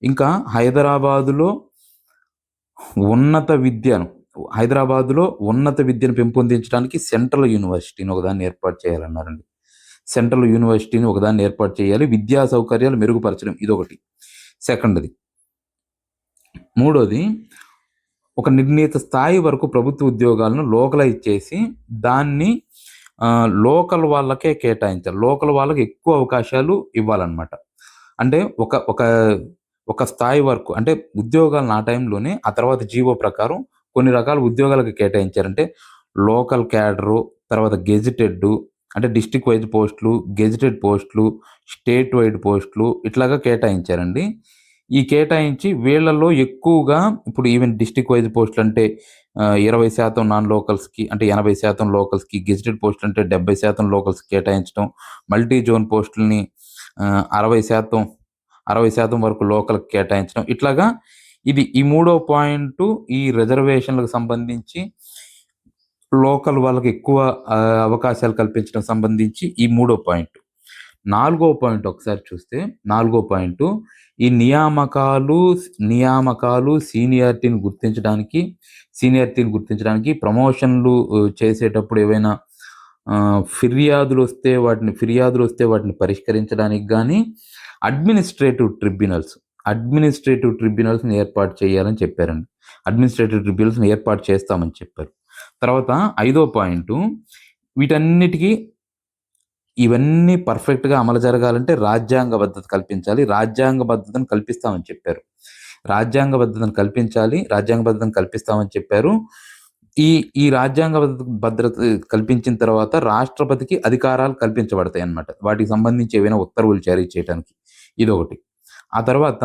ఇంకా హైదరాబాదులో ఉన్నత విద్యను హైదరాబాద్‌లో ఉన్నత విద్యను పెంపొందించడానికి సెంట్రల్ యూనివర్సిటీని ఒకదాన్ని ఏర్పాటు చేయాలన్నారండి. సెంట్రల్ యూనివర్సిటీని ఒకదాన్ని ఏర్పాటు చేయాలి. విద్యా సౌకర్యాలు మెరుగుపరచడం ఇదొకటి. సెకండ్‌ది. మూడోది ఒక నిర్ణీత స్థాయి వరకు ప్రభుత్వ ఉద్యోగాలను లోకలైజ్ చేసి దాన్ని లోకల్ వాళ్ళకే కేటాయించాలి. లోకల్ వాళ్ళకి ఎక్కువ అవకాశాలు ఇవ్వాలన్నమాట. అంటే ఒక ఒక ఒక స్థాయి వరకు అంటే ఉద్యోగాలను ఆ టైంలోనే ఆ తర్వాత జీవో ప్రకారం కొన్ని రకాల ఉద్యోగాలకు కేటాయించారంటే లోకల్ క్యాడరు, తర్వాత గెజిటెడ్డు అంటే డిస్ట్రిక్ట్ వైజ్ పోస్టులు, గెజిటెడ్ పోస్టులు, స్టేట్ వైడ్ పోస్టులు ఇట్లాగా కేటాయించారండి. ఈ కేటాయించి వీళ్ళలో ఎక్కువగా ఇప్పుడు ఈవెన్ డిస్ట్రిక్ట్ వైజ్ పోస్టులు అంటే 20% నాన్ లోకల్స్‌కి అంటే 80% లోకల్స్‌కి, గెజిటెడ్ పోస్టులు అంటే 70% లోకల్స్‌కి కేటాయించడం, మల్టీ జోన్ పోస్టుల్ని 60% 60% వరకు లోకల్‌కి కేటాయించడం. ఇట్లాగా ఈ మూడో పాయింటు ఈ రిజర్వేషన్‌లకు సంబంధించి లోకల్ వాళ్ళకి ఎక్కువ అవకాశాలు కల్పించడం సంబంధించి ఈ మూడో పాయింట్. నాలుగో పాయింట్ ఒకసారి చూస్తే, నాలుగో పాయింటు ఈ నియామకాలు సీనియారిటీని గుర్తించడానికి ప్రమోషన్‌లు చేసేటప్పుడు ఏవైనా ఫిర్యాదులొస్తే వాటిని పరిష్కరించడానికి గానీ అడ్మినిస్ట్రేటివ్ ట్రిబ్యునల్స్‌ని ఏర్పాటు చేయాలని చెప్పారండి. అడ్మినిస్ట్రేటివ్ ట్రిబ్యునల్స్‌ని ఏర్పాటు చేస్తామని చెప్పారు. తర్వాత ఐదో పాయింటు ఇవన్నీ పర్ఫెక్ట్‌గా అమలు జరగాలంటే రాజ్యాంగబద్ధత కల్పించాలి. రాజ్యాంగబద్ధతను కల్పిస్తామని చెప్పారు. రాజ్యాంగబద్ధతను కల్పిస్తామని చెప్పారు. ఈ రాజ్యాంగ భద్రత కల్పించిన తర్వాత రాష్ట్రపతికి అధికారాలు కల్పించబడతాయన్నమాట. వాటికి సంబంధించి ఏవైనా ఉత్తర్వులు జారీ చేయడానికి. ఇదొకటి. ఆ తర్వాత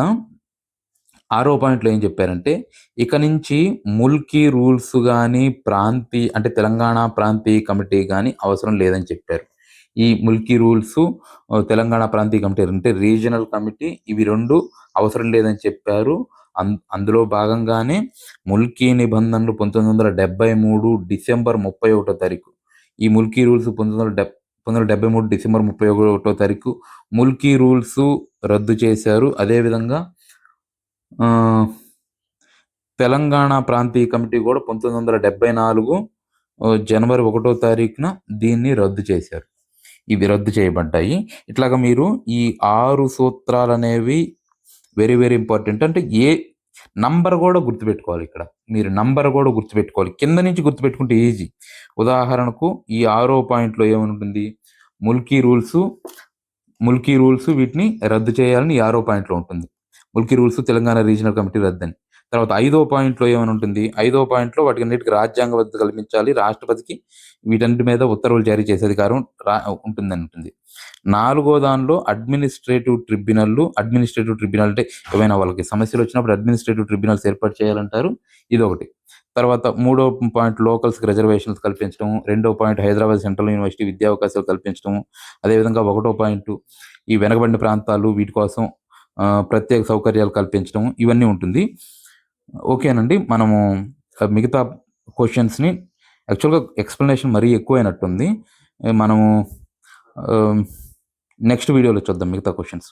ఆరో పాయింట్‌లో ఏం చెప్పారంటే, ఇక నుంచి ముల్కీ రూల్స్ గాని, అంటే తెలంగాణ ప్రాంతీయ కమిటీ గాని అవసరం లేదని చెప్పారు. ఈ ముల్కీ రూల్సు, తెలంగాణ ప్రాంతీయ కమిటీ అంటే రీజనల్ కమిటీ ఇవి 2 అవసరం లేదని చెప్పారు. అందులో భాగంగానే ముల్కీ నిబంధనలు 1973 డిసెంబర్ 31 తారీఖు. ఈ ముల్కీ రూల్స్ 1973 డిసెంబర్ 31 తారీఖు ముల్కీ రూల్సు రద్దు చేశారు. అదేవిధంగా తెలంగాణ ప్రాంతీయ కమిటీ కూడా 1974 జనవరి 1 తారీఖున దీన్ని రద్దు చేశారు. ఇవి రద్దు చేయబడ్డాయి. ఇట్లాగా మీరు ఈ 6 సూత్రాలనేవి వెరీ, వెరీ ఇంపార్టెంట్. అంటే నంబర్ కూడా గుర్తుపెట్టుకోవాలి ఇక్కడ. మీరు నంబర్ కూడా గుర్తుపెట్టుకోవాలి. కింద నుంచి గుర్తుపెట్టుకుంటే ఈజీ. ఉదాహరణకు ఈ 6వ పాయింట్‌లో ఏమనుంటుంది? ముల్కీ రూల్స్ వీటిని రద్దు చేయాలని 6వ పాయింట్‌లో ఉంటుంది. Mulki rules Telangana regional committee రద్దని. తర్వాత 5వ పాయింట్‌లో ఏమనుంటుంది? 5వ పాయింట్‌లో వాటికన్నిటికి రాజ్యాంగబద్ధత కల్పించాలి. రాష్ట్రపతికి వీటన్నిటి మీద ఉత్తర్వులు జారీ చేసే అధికారం ఉంటుంది. 4వ దానిలో అడ్మినిస్ట్రేటివ్ ట్రిబ్యునల్ అంటే ఏవైనా వాళ్ళకి సమస్యలొచ్చినప్పుడు అడ్మినిస్ట్రేటివ్ ట్రిబ్యునల్స్ ఏర్పాటు చేయాలంటారు. ఇదొకటి. తర్వాత 3వ పాయింట్ లోకల్స్‌కి రిజర్వేషన్స్ కల్పించడం. 2వ పాయింట్ హైదరాబాద్ సెంట్రల్ యూనివర్సిటీ విద్యా అవకాశాలు కల్పించడం. అదేవిధంగా 1వ పాయింట్ ఈ వెనకబడిన ప్రాంతాలు వీటి కోసం ప్రత్యేక సౌకర్యాలు కల్పించడం ఇవన్నీ ఉంటుంది. ఓకేనండి. మనము మిగతా క్వెషన్స్‌ని యాక్చువల్‌గా ఎక్స్‌ప్లనేషన్ మరీ ఎక్కువైనట్టుంది. మనము నెక్స్ట్ వీడియోలో చూద్దాం మిగతా క్వెషన్స్.